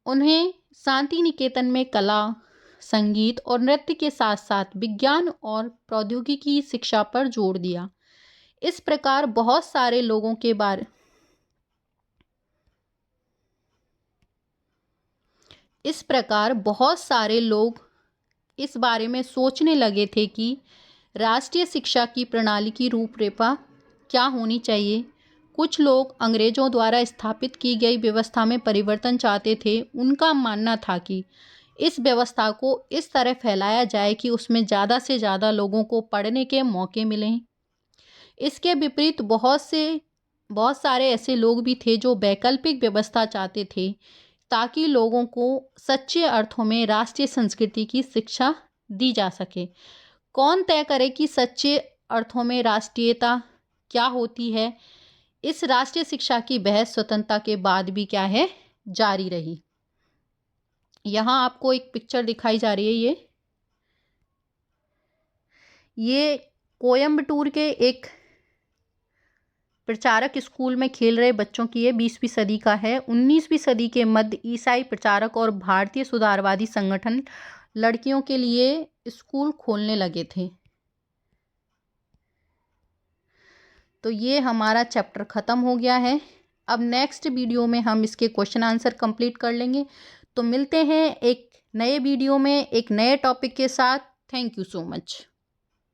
उन्हें शांति निकेतन में कला, संगीत और नृत्य के साथ साथ विज्ञान और प्रौद्योगिकी शिक्षा पर जोर दिया। इस प्रकार बहुत सारे लोगों के बारे इस प्रकार बहुत सारे लोग इस बारे में सोचने लगे थे कि राष्ट्रीय शिक्षा की प्रणाली की रूपरेखा क्या होनी चाहिए। कुछ लोग अंग्रेजों द्वारा स्थापित की गई व्यवस्था में परिवर्तन चाहते थे। उनका मानना था कि इस व्यवस्था को इस तरह फैलाया जाए कि उसमें ज़्यादा से ज़्यादा लोगों को पढ़ने के मौके मिलें। इसके विपरीत बहुत सारे ऐसे लोग भी थे जो वैकल्पिक व्यवस्था चाहते थे, ताकि लोगों को सच्चे अर्थों में राष्ट्रीय संस्कृति की शिक्षा दी जा सके। कौन तय करे कि सच्चे अर्थों में राष्ट्रीयता क्या होती है? इस राष्ट्रीय शिक्षा की बहस स्वतंत्रता के बाद भी क्या है, जारी रही। यहाँ आपको एक पिक्चर दिखाई जा रही है। ये कोयम्बटूर के एक प्रचारक स्कूल में खेल रहे बच्चों की ये 20वीं सदी का है। 19वीं सदी के मध्य ईसाई प्रचारक और भारतीय सुधारवादी संगठन लड़कियों के लिए स्कूल खोलने लगे थे। तो ये हमारा चैप्टर ख़त्म हो गया है। अब नेक्स्ट वीडियो में हम इसके क्वेश्चन आंसर कंप्लीट कर लेंगे। तो मिलते हैं एक नए वीडियो में एक नए टॉपिक के साथ। Thank you so much.